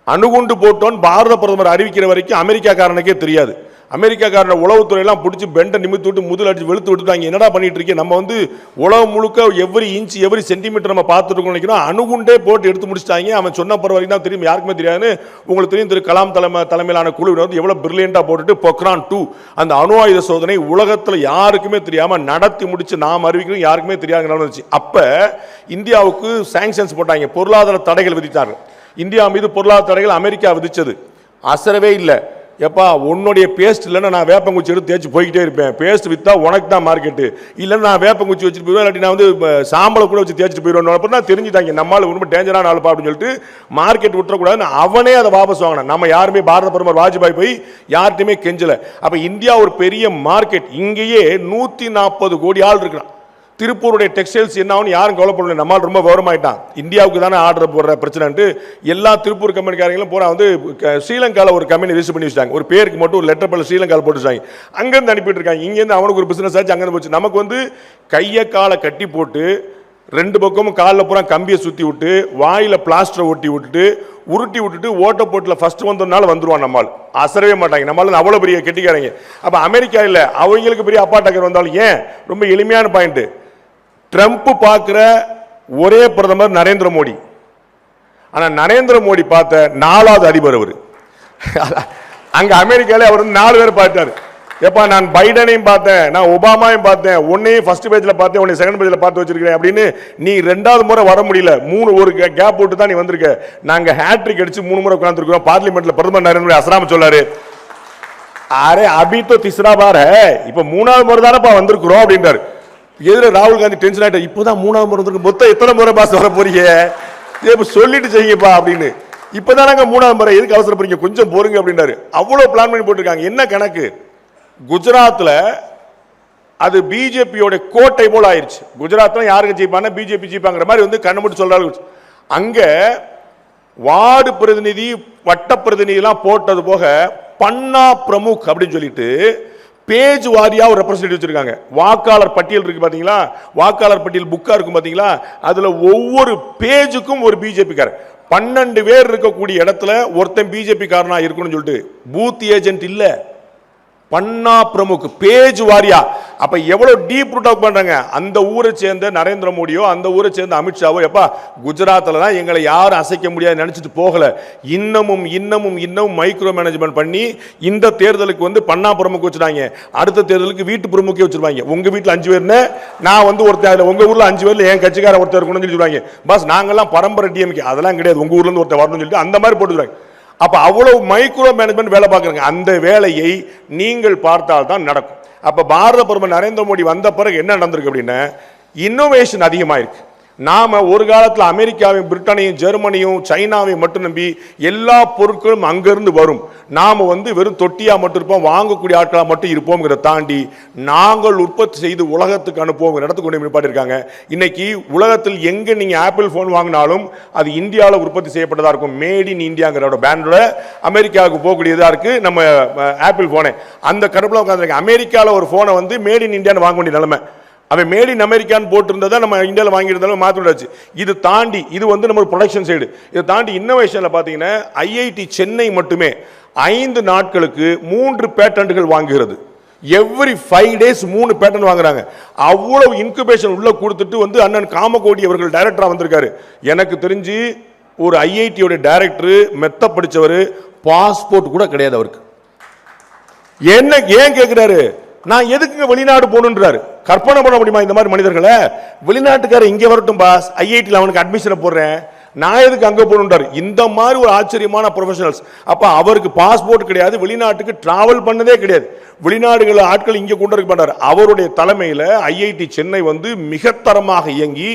அணுகுண்டு போட்டோன்னு பாரத பிரதமர் அறிவிக்கிற வரைக்கும் அமெரிக்காக்காரனுக்கே தெரியாது. அமெரிக்காக்காரன உளவுத்துறையெல்லாம் பிடிச்சி பெண்டை நிமித்து விட்டு முதல் அடிச்சு வெளுத்து விட்டுட்டாங்க. என்னடா பண்ணிட்டு இருக்கேன், நம்ம வந்து உலகம் முழுக்க எவ்வரி இன்ச் எவ்வரி சென்டிமீட்டர் நம்ம பார்த்துட்டு இருக்கோம் நினைக்கிறோம். அணுகுண்டே போட்டு எடுத்து முடிச்சிட்டாங்க. அவன் சொன்ன பிற வரைக்கும் தான் தெரியும், யாருக்குமே தெரியாதுன்னு. உங்களுக்கு தெரியும், திரு கலாம் தலைமையிலான குழு வந்து எவ்வளவு பிரில்லியண்டா போட்டுட்டு பொக்ரான் 2 அந்த அணு ஆயுத சோதனை உலகத்தில் யாருக்குமே தெரியாம நடத்தி முடிச்சு நாம் அறிவிக்கிறோம், யாருக்குமே தெரியாத நடந்துச்சு. அப்ப இந்தியாவுக்கு சாங்ஷன்ஸ் போட்டாங்க, பொருளாதார தடைகள் விதித்தார்கள். இந்தியா மீது பொருளாதார தடைகள் அமெரிக்கா விதிச்சது, அசரவே இல்லை. எப்பா உன்னுடைய பேஸ்ட் இல்லைன்னா நான் வேப்பங்குச்சி எடுத்து தேய்ச்சி போய்கிட்டே இருப்பேன். பேஸ்ட் விற்றா உனக்கு தான் மார்க்கெட்டு, இல்லைன்னா நான் வேப்பங்குச்சி வச்சுட்டு போயிடுவேன், இல்லாட்டி நான் வந்து சாம்பலை கூட வச்சு தேய்ச்சிட்டு போயிடுவேன். அப்புறம் தான் தெரிஞ்சுட்டாங்க நம்மளால ரொம்ப டேஞ்சரான ஆளுப்பா அப்படின்னு சொல்லிட்டு மார்க்கெட் விட்டுறக்கூடாதுன்னு அவனே அதை வாபஸ் வாங்கினேன். நம்ம யாருமே பாரத பிரதமர் வாஜ்பாய் போய் யார்ட்டையுமே கெஞ்சல. அப்போ இந்தியா ஒரு பெரிய மார்க்கெட். இங்கேயே 140 கோடி ஆள் இருக்கிறான். திருப்பூருடைய டெக்ஸ்டைல்ஸ் என்ன ஆகும் யாரும் கவலைப்படல, நம்மால் ரொம்ப விவரமாயிட்டான். இந்தியாவுக்கு தானே ஆர்டர் போடுற பிரச்சனை. எல்லா திருப்பூர் கம்பெனிக்காரங்களும் போற வந்து ஸ்ரீலங்காவில் ஒரு கம்பெனி ரிஜிஸ்டர் பண்ணி வச்சிட்டாங்க. ஒரு பேருக்கு மட்டும் ஒரு லெட்டர் பண்ண ஸ்ரீலங்காவில் போட்டு வச்சாங்க. அங்கேருந்து அனுப்பிட்டு இருக்காங்க. இங்கேருந்து அவனுக்கு ஒரு பிசினஸ் ஆச்சு, அங்கேருந்து போச்சு. நமக்கு வந்து கையை காலை கட்டி போட்டு 2 பக்கமும் காலில் பூரா கம்பியை சுற்றி விட்டு வாயில பிளாஸ்டரை ஒட்டி விட்டுட்டு உருட்டி விட்டுட்டு ஓட்ட போட்டில் ஃபர்ஸ்ட் வந்ததுனால வந்துருவான். நம்மால் அசரவே மாட்டாங்க. நம்மளால அவ்வளோ பெரிய கெட்டிக்காரங்க. அப்போ அமெரிக்கா இல்லை, அவங்களுக்கு பெரிய அப்பா டக்கர் வந்தாலும் ஏன் ரொம்ப எளிமையான பாயிண்ட். ட்ரம்ப் பார்க்கிற ஒரே பிரதமர் நரேந்திர மோடி. ஆனா நரேந்திர மோடி பார்த்த 4வது அதிபர் அவர். அங்க அமெரிக்கால அவர் 4 பேர் பார்த்தாரு. எப்பா நான் பைடனையும் பார்த்தேன், நான் ஒபாமாவையும் பார்த்தேன், உன்னையும் ஃபர்ஸ்ட் பேஜ்ல பார்த்தேன், உன்னை செகண்ட் பேஜ்ல பார்த்து வச்சிருக்கேன் அப்படின்னு. நீ 2வது முறை வர முடியல, 3 ஒரு கேப் போட்டு தான் நீ வந்திருக்க. நாங்க ஹேட்ரிக் அடிச்சு 3 முறை உட்கார்ந்துருக்கோம். பார்லிமெண்ட்ல பிரதமர் நரேந்திர மோடி அசராம சொல்லாரு, அரே அபி தோ தீஸ்ரா பார் ஹை, இப்ப 3வது முறை தானப்பா வந்திருக்கிறோம் அப்படின்றாரு. எதிர ராகுல் காந்தி டென்ஷன் ஆயிட்டார். இப்போதான் 3வது முறை வந்திருக்கு, மொத்தம் எத்தனை முறை பாஸ் வர போறீங்க, சொல்லிட்டு செய்யுங்கப்பா அப்படின்னு. இப்பதான் 3வது முறை, எதுக்கு அவசரப்படுறீங்க, கொஞ்சம் போருங்க அப்படின்றாரு. அவ்வளவு பிளான் பண்ணி போட்டிருக்காங்க. என்ன கணக்கு, குஜராத்தில் அது பிஜேபியோட கோட்டை போல ஆயிடுச்சு. குஜராத்தில் யாருக்கு ஜெயிப்பாங்க, பிஜேபி ஜெயிப்பாங்கிற மாதிரி வந்து கண்ணு மட்டும் சொல்றாங்க. அங்க வார்டு பிரதிநிதி வட்ட பிரதிநிதிலாம் போட்டது போக பன்னா பிரமுக் அப்படின்னு சொல்லிட்டு பேஜ் வாரியா ஒரு ரெப்ரசன்டேட்டிவ் வச்சிருக்காங்க. வாக்காளர் பட்டியல் இருக்கு பாத்தீங்களா, வாக்காளர் பட்டியல் புக்கா இருக்கும் பாத்தீங்களா, அதுல ஒவ்வொரு பேஜுக்கும் ஒரு பிஜேபி காரர். 12 பேர் இருக்கக்கூடிய இடத்துல ஒருத்தன் பிஜேபி காரனா இருக்கணும்னு சொல்லிட்டு பூத் ஏஜென்ட் இல்ல, பன்னா பிரமுக் பேஜ் வாரியா. அப்ப எவ்வளவு டீப் ரூட் ஆஃப் பண்றாங்க. அந்த ஊரை சேர்ந்த நரேந்திர மோடியோ அந்த ஊரை சேர்ந்த அமித்ஷாவோ எப்பா குஜராத்ல தான் எங்களை யாரும் அசைக்க முடியாது நினைச்சிட்டு போகல. இன்னமும் இன்னமும் இன்னமும் மைக்ரோ மேனேஜ்மெண்ட் பண்ணி இந்த தேர்தலுக்கு வந்து பன்னா பிரமுக் வச்சுட்டாங்க. அடுத்த தேர்தலுக்கு வீட்டு பிரமுக்கே வச்சிருவாங்க. உங்க வீட்டுல 5 பேர்னு நான் வந்து ஒருத்தர், உங்க ஊர்ல 5 பேர்ல என் கட்சிக்கார ஒருத்தர் இருக்கணும்னு சொல்லிடுவாங்க. பஸ் நாங்கெல்லாம் பரம்பரை டிஎம்கே அதெல்லாம் கிடையாது, உங்க ஊர்ல இருந்து ஒருத்தர் வரணும்னு சொல்லிட்டு அந்த மாதிரி போட்டுருவாங்க. அப்ப அவ்வளவு மைக்ரோ மேனேஜ்மெண்ட் வேலை பார்க்கறாங்க. அந்த வேலையை நீங்கள் பார்த்தால் தான் நடக்கும். அப்ப பாரத பிரதமர் நரேந்திர மோடி வந்த பிறகு என்ன நடந்திருக்கு அப்படின்னா இன்னோவேஷன் அதிகமாயிருக்கு. நாம ஒரு காலத்தில் அமெரிக்காவையும் பிரிட்டனையும் ஜெர்மனியும் சைனாவையும் மட்டும் நம்பி எல்லா பொருட்களும் அங்கிருந்து வரும், நாம வந்து வெறும் தொட்டியா மட்டும் இருப்போம், வாங்கக்கூடிய ஆட்களா மட்டும் இருப்போம்ங்கிறத தாண்டி நாங்கள் உற்பத்தி செய்து உலகத்துக்கு அனுப்புவோம் இடத்துக்கு கொண்டு நிப்பாட்டிருக்காங்க. இன்னைக்கு உலகத்தில் எங்க நீங்க ஆப்பிள் போன் வாங்கினாலும் அது இந்தியாவில் உற்பத்தி செய்யப்பட்டதா இருக்கும். மேட் இன் இந்தியாங்கிற பேண்டோட அமெரிக்காவுக்கு போகக்கூடியதா இருக்கு நம்ம ஆப்பிள் போனே. அந்த கருப்புல உட்காந்துருக்க அமெரிக்காவில் ஒரு போனை வந்து மேட் இன் இந்தியான்னு வாங்க வேண்டிய நிலைமை. அவன் மேட் இன் அமெரிக்கான்னு போட்டிருந்ததை நம்ம இந்தியாவில் வாங்கியிருந்தாலும் மாற்றிடாச்சு. இது தாண்டி இது வந்து நம்ம ப்ரொடக்ஷன் சைடு. இதை தாண்டி இன்னோவேஷனில் பார்த்தீங்கன்னா ஐஐடி சென்னை மட்டுமே 5 நாட்களுக்கு 3 பேட்டன்ட்கள் வாங்குகிறது. எவ்ரி 5 டேஸ் 3 பேட்டன் வாங்குறாங்க. அவ்வளவு இன்குபேஷன் உள்ள கொடுத்துட்டு வந்து அண்ணன் காமகோடி அவர்கள் டைரக்டரா வந்திருக்காரு. எனக்கு தெரிஞ்சு ஒரு ஐஐடியோட டைரக்டர் மெத்த படிச்சவர், பாஸ்போர்ட் கூட கிடையாது அவருக்கு. என்ன ஏன் கேட்கிறாரு, நான் எதுக்கு வெளிநாடு போகணுன்றாரு. கற்பனை பண்ண முடியுமா இந்த மாதிரி மனிதர்களை? வெளிநாட்டுக்கார இங்கே வரட்டும் பாஸ், ஐஐடியில் அவனுக்கு அட்மிஷனை போடுறேன், நான் எதுக்கு அங்கே போகணுன்றாரு. இந்த மாதிரி ஒரு ஆச்சரியமான ப்ரொஃபஷனல்ஸ். அப்போ அவருக்கு பாஸ்போர்ட் கிடையாது, வெளிநாட்டுக்கு டிராவல் பண்ணதே கிடையாது, வெளிநாடுகள் ஆட்கள் இங்கே கொண்டு இருக்க மாட்டார். அவருடைய தலைமையில் ஐஐடி சென்னை வந்து மிக தரமாக இயங்கி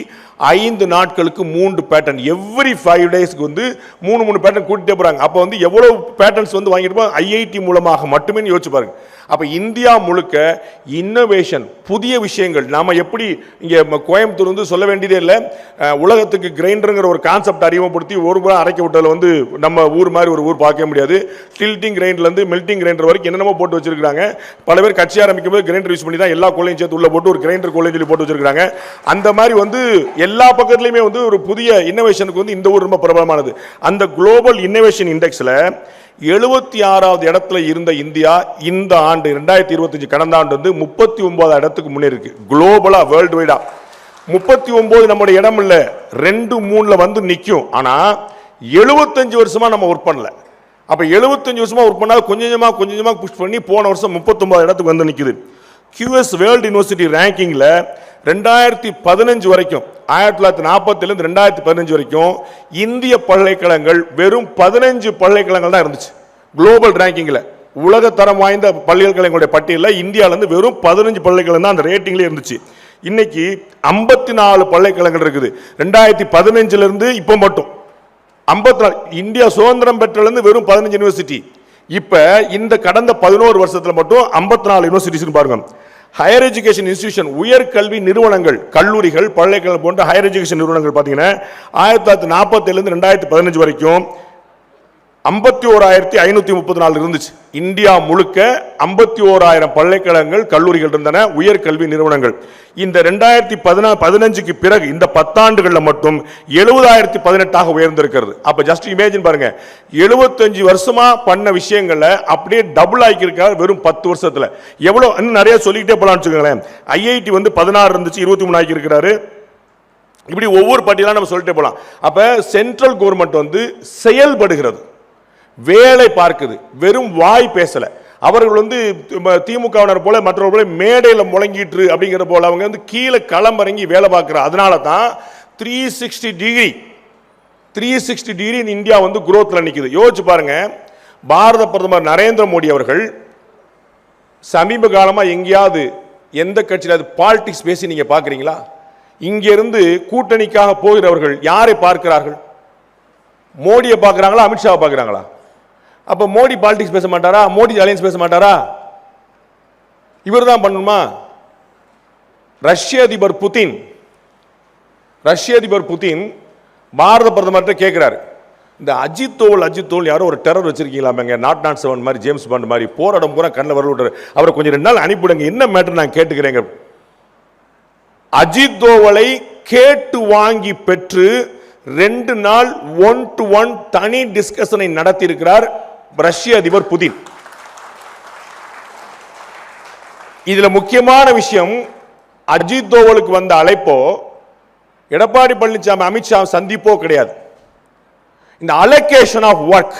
5 நாட்களுக்கு 3 பேட்டன், எவ்ரி 5 டேஸ்க்கு வந்து 3 பேட்டன் கூட்டிட்டே போறாங்க. அப்போ வந்து எவ்வளவு பேட்டன்ஸ் வந்து வாங்கிட்டு ஐஐடி மூலமாக மட்டுமே யோசிச்சு பாருங்க. அப்ப இந்தியா முழுக்க இன்னோவேஷன், புதிய விஷயங்கள். நாம எப்படி இங்க கோயம்புத்தூர் வந்து சொல்ல வேண்டியதே இல்லை, உலகத்துக்கு கிரைண்டருங்கிற ஒரு கான்செப்ட் அறிமுகப்படுத்தி ஒரு முறை அரைக்க விட்டதில் வந்து நம்ம ஊர் மாதிரி ஒரு ஊர் பார்க்க முடியாது. டில்ட்டிங் கிரைண்டர்ல இருந்து மெல்டிங் கிரைண்டர் வரைக்கும் என்னென்னமோ போட்டு வச்சிருக்காங்க. பல பேர் கட்சி ஆரம்பிக்கும் போது கிரைண்டர் யூஸ் பண்ணி தான் எல்லா கொள்ளையும் சேர்த்து உள்ள போட்டு ஒரு கிரைண்டர் கொள்ளையும் சொல்லி போட்டு வச்சிருக்காங்க. அந்த மாதிரி வந்து எல்லா பக்கத்துலையுமே வந்து ஒரு புதிய இன்னோவேஷனுக்கு வந்து இந்த ஊர் ரொம்ப பிரபலமானது. அந்த குளோபல் இன்னோவேஷன் இண்டெக்ஸ்ல 76வது இடத்துல இருந்த இந்தியா இந்த ஆண்டு 2025 கடந்த ஆண்டு வந்து 39 இடத்துக்கு முன்னேறி குளோபலா வேர்ல்டு வைடா. 39 நம்முடைய இடம் இல்ல, 2-3 வந்து நிற்கும். ஆனா 75 வருஷமா நம்ம ஒர்க் பண்ணல. அப்ப 75 வருஷமா ஒர்க் பண்ணா கொஞ்சமா கொஞ்சமா புஷ் பண்ணி போன வருஷம் 39 இடத்துக்கு வந்து நிக்குது. QS வேர்ல்டு யூனிவர்சிட்டி ரேங்கிங்ல 2015 வரைக்கும், 1947 இருந்து 2015 வரைக்கும் இந்திய பல்கலைக்கழகங்கள் வெறும் 15 பல்கலைக்கழகங்கள் தான் இருந்துச்சு குளோபல் ரேங்கிங்ல. உலக தரம் வாய்ந்த பல்கலைக்கழகங்களுடைய பட்டியலில் இந்தியாவில இருந்து வெறும் 15 பல்கலைக்கழகம் தான் அந்த ரேட்டிங்ல இருந்துச்சு. இன்னைக்கு 54 பல்கலைக்கழகங்கள் இருக்குது. 2015 இருந்து இப்ப மட்டும் 54. இந்தியா சுதந்திரம் பெற்றிலிருந்து வெறும் 15 யூனிவர்சிட்டி. இப்ப இந்த கடந்த 11 வருஷத்துல மட்டும் 54 யூனிவர்சிட்டிஸ் பாருங்க. ஹையர் எஜுகேஷன் இன்ஸ்டிடியூஷன், உயர்கல்வி நிறுவனங்கள், கல்லூரிகள், பல்கலைக்கழகம் போன்ற ஹையர் எஜுகேஷன் நிறுவனங்கள் பார்த்தீங்கன்னா 1947 இருந்து 2015 வரைக்கும் 51,534 இருந்துச்சு. இந்தியா முழுக்க 51,000 பல்கலைக்கழகங்கள், கல்லூரிகள் இருந்தன, உயர்கல்வி நிறுவனங்கள். இந்த 2015க்கு பிறகு இந்த 10 ஆண்டுகளில் மட்டும் 70,018 உயர்ந்திருக்கிறது. அப்ப ஜஸ்ட் இமேஜின் பாருங்க, 75 வருஷமா பண்ண விஷயங்களை அப்படியே டபுள் ஆக்கியிருக்காரு வெறும் 10 வருஷத்துல. எவ்வளவு இன்னும் நிறைய சொல்லிக்கிட்டே போலாம்னு வச்சுக்கோங்களேன். ஐஐடி வந்து 16 இருந்துச்சு, 23 ஆக்கி இருக்கிறாரு. இப்படி ஒவ்வொரு பட்டியலா நம்ம சொல்லிட்டே போலாம். அப்ப சென்ட்ரல் கவர்மெண்ட் வந்து செயல்படுகிறது, வேலை பார்க்குது, வெறும் வாய் பேசல. அவர்கள் வந்து திமுகவினர் போல மற்றவர்களை மேடையில் முழங்கிட்டு அப்படிங்கிற போல அவங்க வந்து கீழே களமிறங்கி வேலை பார்க்கிற. அதனால தான் 360 டிகிரி இந்தியா வந்து குரோத்ல நிக்குது. யோசிச்சு பாருங்க, பாரத பிரதமர் நரேந்திர மோடி அவர்கள் சமீப காலமா எங்கேயாவது எந்த கட்சியில பாலிடிக்ஸ் பேசி நீங்க பாக்குறீங்களா? இங்கிருந்து கூட்டணிக்காக போகிறவர்கள் யாரை பார்க்கிறார்கள்? மோடியை பார்க்கிறாங்களா, அமித்ஷாவை பார்க்கிறாங்களா? அப்ப மோடி பாலிடிக்ஸ் பேச மாட்டாரா? மோடி அலையன்ஸ் பேச மாட்டாரா? இவர் தான் பண்ணணுமா? ரஷ்ய அதிபர் புதின் பாரத பிரதமர்கிட்ட கேட்கிறாரு, இந்த அஜித் தோவல் யாரோ ஒரு டெரர் வச்சிருக்கீங்களாமேங்க, நாட் 7 மாதிரி, ஜேம்ஸ் பாண்ட் மாதிரி, போராடம் பூரா கண்ணில் வர விட்டுறாரு, அவரை கொஞ்சம் 2 நாள் அனுப்பிவிடுங்க, என்ன மேட்டர் நான் கேட்டுக்கிறேங்க. அஜித் தோவலை கேட்டு வாங்கி பெற்று 2 நாள் 1-to-1 தனி டிஸ்கஷனை நடத்தி இருக்கிறார் ரஷ்ய அதிபர் புதின். இதுல முக்கியமான விஷயம், அஜித் தோவலுக்கு வந்த அழைப்போ எடப்பாடி பழனிசாமி அமித்ஷா சந்திப்போ கிடையாது. இந்த அலோகேஷன் ஆஃப் ஒர்க்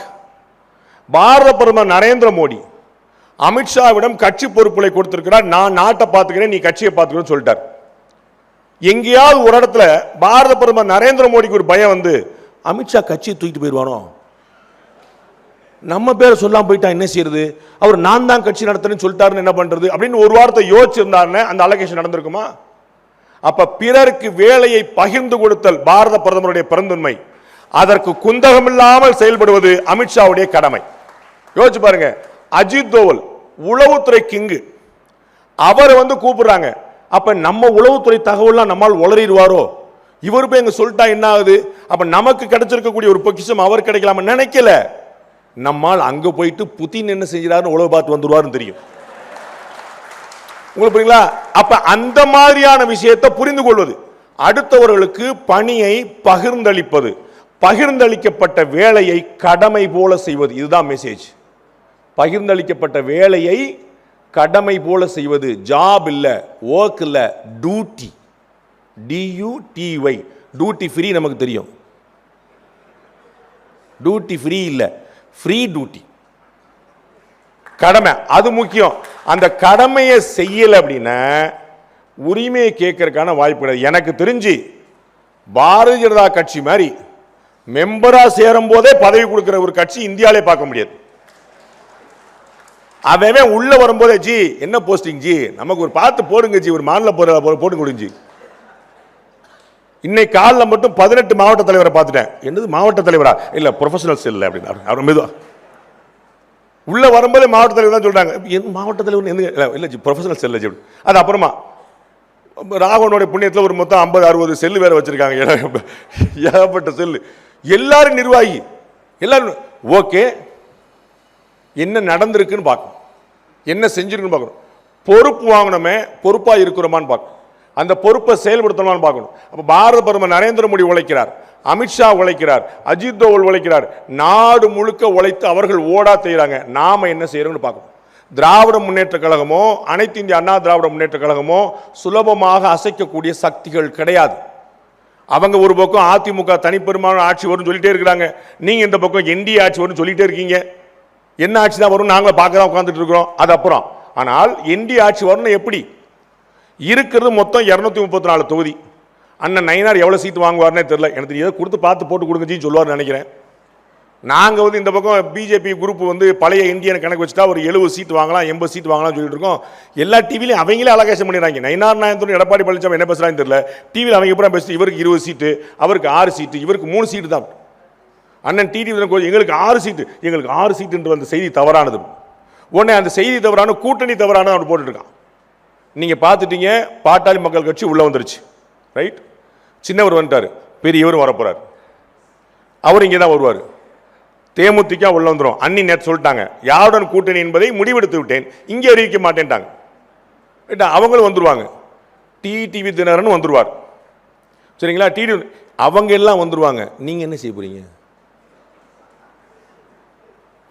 பாரத பிரதமர் நரேந்திர மோடி அமித்ஷாவிடம் கட்சி பொறுப்புகளை கொடுத்திருக்கிறார். நான் நாட்டை பார்த்துக்கிறேன், நீ கட்சியை பார்த்துக்கிறேன்னு சொல்லிட்டார். எங்கேயாவது ஒரு இடத்துல பாரத பிரதமர் நரேந்திர மோடிக்கு ஒரு பயம் வந்து அமித்ஷா கட்சியை தூக்கிட்டு போயிடுவானோ, நம்ம பேரை சொல்லாம போயிட்டா என்ன செய்யறது, அவர் நான் தான் கட்சி நடத்துறேன்னு சொல்லிட்டாருன்னு என்ன பண்றது அப்படின்னு ஒரு வார்த்தை யோசிச்சிருந்தாருன்னு அந்த அலோகேஷன் நடந்திருக்குமா? அப்ப பிறருக்கு வேலையை பகிர்ந்து கொடுத்தல் பாரத பிரதமருடைய பெருந்தன்மை, அதற்கு குந்தகமில்லாமல் செயல்படுவது அமித்ஷாவுடைய கடமை. யோசிச்சு பாருங்க, அஜித் தோவல் உளவுத்துறை கிங்கு, அவரை வந்து கூப்பிடுறாங்க. அப்ப நம்ம உளவுத்துறை தகவல்லாம் நம்மால் உளறிடுவாரோ, இவர் போய் எங்க சொல்லிட்டா என்ன ஆகுது, அப்ப நமக்கு கிடைச்சிருக்கக்கூடிய ஒரு பொக்கிஷம் அவர் கிடைக்கலாம நினைக்கல. நம்மால் அங்க போயிட்டு புதின் என்ன செஞ்சாருன்னு உளவு பார்த்து வந்துருவாருன்னு தெரியும். உங்களுக்கு புரியுங்களா? அப்ப அந்த மாதிரியான விஷயத்தை புரிந்து கொள்வது, அடுத்தவர்களுக்கு பணியை பகிர்ந்தளிப்பது, பகிர்ந்தளிக்கப்பட்ட வேலையை கடமை போல செய்வது, இதுதான் மெசேஜ். பகிர்ந்தளிக்கப்பட்ட வேலையை கடமை போல செய்வது, ஜாப் இல்ல, ஒர்க் இல்ல, டியூட்டி, DUTY, டியூட்டி ஃப்ரீ நமக்கு தெரியும், டியூட்டி ஃப்ரீ இல்ல, ஃப்ரீ டியூட்டி, கடமை, அது முக்கியம். அந்த கடமையை செய்யல அப்படின்னா உரிமையை கேட்கறதுக்கான வாய்ப்பு கிடையாது. எனக்கு தெரிஞ்சு பாரதிய ஜனதா கட்சி மாதிரி மெம்பரா சேரும் போதே பதவி கொடுக்கிற ஒரு கட்சி இந்தியாவிலே பார்க்க முடியாது. அவன் உள்ள வரும்போதே ஜி என்ன போஸ்டிங் ஜி, நமக்கு ஒரு பார்த்து போடுங்க ஜி, ஒரு மாநில போட்டு கொடுங்க ஜி. இன்னைக்கு காலில் மட்டும் 18 மாவட்ட தலைவரை பார்த்துட்டேன். என்னது மாவட்ட தலைவரா? இல்ல ப்ரொஃபஷனல் செல் அப்படின்னு அவர் மெதுவா உள்ள வரும்போது மாவட்ட தலைவர் தான் சொல்றாங்க. மாவட்ட தலைவர் இல்ல ஜி, ப்ரொஃபஷனல் செல் ஜி. அது அப்புறமா ராகவனுடைய புண்ணியத்தில் ஒரு மொத்தம் 50-60 செல்லு வேற வச்சிருக்காங்க, ஏகப்பட்ட செல்லு. எல்லாரும் நிர்வாகி, எல்லாரும் ஓகே, என்ன நடந்திருக்குன்னு பார்க்கணும், என்ன செஞ்சிருக்குன்னு பார்க்கணும், பொறுப்பு வாங்கணுமே பொறுப்பா இருக்கிறோமான்னு பார்க்கணும், அந்த பொறுப்பை செயல்படுத்தணுமான்னு பார்க்கணும். அப்ப பாரத பிரதமர் நரேந்திர மோடி உழைக்கிறார், அமித்ஷா உழைக்கிறார், அஜித் தோவல் உழைக்கிறார், நாடு முழுக்க உழைத்து அவர்கள் ஓடா செய்யறாங்க. நாம என்ன செய்யறோம்னு பார்க்கணும். திராவிட முன்னேற்ற கழகமோ அனைத்து இந்திய அண்ணா திராவிட முன்னேற்ற கழகமோ சுலபமாக அசைக்கக்கூடிய சக்திகள் கிடையாது. அவங்க ஒரு பக்கம் அதிமுக தனிப்பெரும்பான்மை ஆட்சி வரும்னு சொல்லிட்டே இருக்கிறாங்க, நீங்க இந்த பக்கம் NDA ஆட்சி வரும்னு சொல்லிட்டே இருக்கீங்க. என்ன ஆட்சி தான் வரும் நாங்கள பார்க்க உட்கார்ந்துட்டு இருக்கிறோம், அது அப்புறம். ஆனால் NDA ஆட்சி வரணும் எப்படி? இருக்கிறது மொத்தம் 234 தொகுதி. அண்ணன் நயினார் எவ்வளவு சீட் வாங்குவார்னே தெரியல, எனக்கு தெரியாது, கொடுத்து பார்த்து போட்டு கொடுங்க ஜி சொல்லுவார்னு நினைக்கிறேன். நாங்கள் வந்து இந்த பக்கம் பிஜேபி குரூப் வந்து பழைய இந்தியன் கணக்கு வச்சுட்டா ஒரு 70 சீட் வாங்கலாம், 80 சீட் வாங்கலாம் சொல்லிட்டு இருக்கோம். எல்லா டிவிலையும் அவங்களே அலகேஷன் பண்ணிடுறாங்க. நயினார் நாயந்தன் எடப்பாடி பழனிசாமி என்ன பேசுறாங்கன்னு தெரியல, டிவியில் அவங்க எப்பறம் பேசிட்டு இவருக்கு 20 சீட்டு, அவருக்கு 6 சீட்டு, இவருக்கு 3 சீட்டு தான். அண்ணன் டிடிவி எங்களுக்கு 6 சீட்டு, எங்களுக்கு 6 சீட்டு அந்த செய்தி தவறானது. உடனே அந்த செய்தி தவறான, கூட்டணி தவறான அவர் போட்டுருக்கான். நீங்க பார்த்துட்டீங்க, பாட்டாளி மக்கள் கட்சி உள்ள வந்துருச்சு, ரைட். சின்னவர் வந்துட்டாரு, பெரியவரும் வரப்போறாரு, அவர் இங்கே தான் வருவார். தேமுதிக உள்ள வந்துடும். அன்னி நேற்று சொல்லிட்டாங்க, யாருடன் கூட்டணி என்பதை முடிவெடுத்து விட்டேன், இங்கே அறிவிக்க மாட்டேன்ட்டாங்க. அவங்களும் வந்துருவாங்க. டிடிவி தினகரன் வந்துருவார், சரிங்களா? அவங்க எல்லாம் வந்துருவாங்க. நீங்க என்ன செய்ய போறீங்க?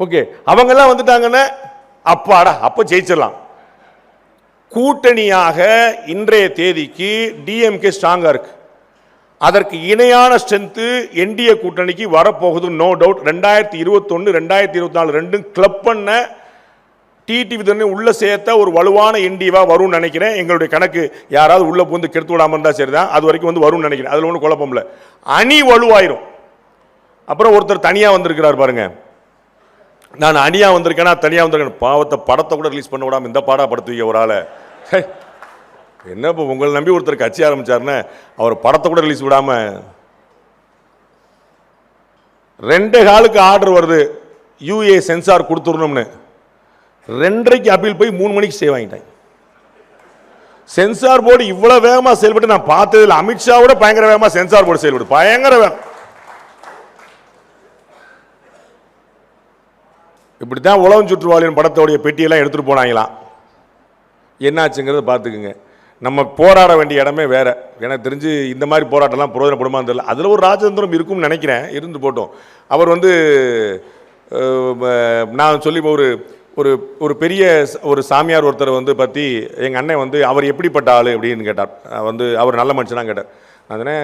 ஓகே, அவங்க எல்லாம் வந்துட்டாங்கன்னா அப்பாடா, அப்ப ஜெயிச்சிடலாம். கூட்டணியாக இன்றைய தேதிக்கு டிஎம்கே ஸ்ட்ராங்கா இருக்கு. அதற்கு இணையான ஸ்ட்ரென்த் NDA கூட்டணிக்கு வரப்போகுது, நோ டவுட். 2021 2024 ரெண்டும் கிளப் பண்ண டிடிவி தினகரன் உள்ள சேர்த்த ஒரு வலுவான NDA வரும்னு நினைக்கிறேன். எங்களுடைய கணக்கு யாராவது உள்ள பூந்து கெடுத்து விடாம இருந்தா சரிதான், அது வரைக்கும் வந்து வரும்னு நினைக்கிறேன். அதுல ஒன்றும் குழப்பம் இல்லை. அணி வலுவாயிரும். அப்புறம் ஒருத்தர் தனியா வந்திருக்கிறார் பாருங்க, நான் அணியா வந்திருக்கேன்னா தனியா வந்திருக்கேன், பாவத்தை படத்தை கூட ரிலீஸ் பண்ண விடாம இந்த பாடா படுத்துவீங்க ஒரு ஆளை. என்ன இப்போ உங்களை நம்பி ஒருத்தர் கட்சி ஆரம்பிச்சாருன்னு அவர் படத்தை கூட ரிலீஸ் விடாம 2 காலுக்கு ஆர்டர் வருது, UA சென்சார் கொடுத்துடணும்னு. 2:30க்கு அப்பீல் போய் 3 மணிக்கு ஸ்டே வாங்கிட்டாங்க. சென்சார் போர்டு இவ்வளவு வேகமா செயல்பட்டு நான் பார்த்ததில் அமித்ஷாவோட பயங்கர வேகமா சென்சார் போர்டு செயல்படு, பயங்கர வேகம். இப்படித்தான் உலகம் சுற்றுவாளின் படத்தோடைய பெட்டியெல்லாம் எடுத்துட்டு போனாங்களாம். என்னாச்சுங்கிறத பார்த்துக்குங்க. நம்ம போராட வேண்டிய இடமே வேற. எனக்கு தெரிஞ்சு இந்த மாதிரி போராட்டம்லாம் பிரயோஜனப்படுமான்னு தெரியல. அதில் ஒரு ராஜதந்திரம் இருக்கும்னு நினைக்கிறேன், இருந்து போட்டோம். அவர் வந்து நான் சொல்லி ஒரு ஒரு ஒரு பெரிய ஒரு சாமியார் ஒருத்தர் வந்து பற்றி எங்கள் அண்ணன் வந்து அவர் எப்படிப்பட்ட ஆள் அப்படின்னு கேட்டார். வந்து அவர் நல்ல மனுஷனாக கேட்டார். அதனே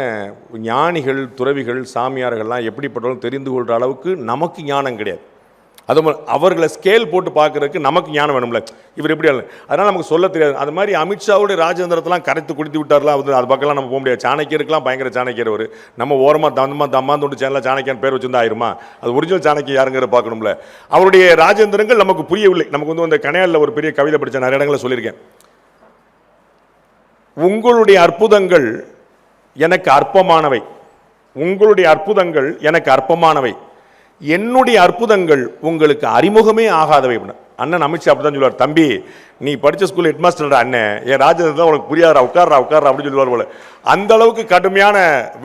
ஞானிகள், துறவிகள், சாமியார்கள்லாம் எப்படிப்பட்டவங்களும் தெரிந்து கொள்கிற அளவுக்கு நமக்கு ஞானம் கிடையாது. அது அவர்களை ஸ்கேல் போட்டு பார்க்கறதுக்கு நமக்கு ஞானம் வேணும்ல, இவர் எப்படி அதனால் நமக்கு சொல்ல தெரியாது. அது மாதிரி அமித்ஷாவோட ராஜேந்திரத்தெல்லாம் கரைத்து குடித்து விட்டார்லாம். வந்து அது பக்கம்லாம் நம்ம போக முடியாது. சாணக்கியருக்கெல்லாம் பயங்கர சாணக்கியர் அவர். நம்ம ஓரமாக தம்மாந்தோண்டு சேனலில் சாணக்கியன் பேர் வச்சிருந்தா ஆயிருமா? அது ஒரிஜினல் சாணக்கிய யாருங்கிற பார்க்கணும்ல. அவருடைய ராஜேந்திரங்கள் நமக்கு புரியவில்லை. நமக்கு வந்து அந்த கனையாளில் ஒரு பெரிய கவிதை படித்த நிறைய இடங்களில் சொல்லியிருக்கேன். உங்களுடைய அற்புதங்கள் எனக்கு அற்பமானவை, உங்களுடைய அற்புதங்கள் எனக்கு அற்பமானவை, என்னுடைய அற்புதங்கள் உங்களுக்கு அறிமுகமே ஆகாதவை. அண்ணன் அமித்ஷா அப்படிதான் சொல்லுவார். தம்பி, நீ படித்த ஸ்கூல் ஹெட்மாஸ்டர் அண்ணன், என் ராஜேந்திரன் உனக்கு புரியாதா, உட்கார்றா உட்கார்றா அப்படின்னு சொல்லுவார் போல. அந்த அளவுக்கு கடுமையான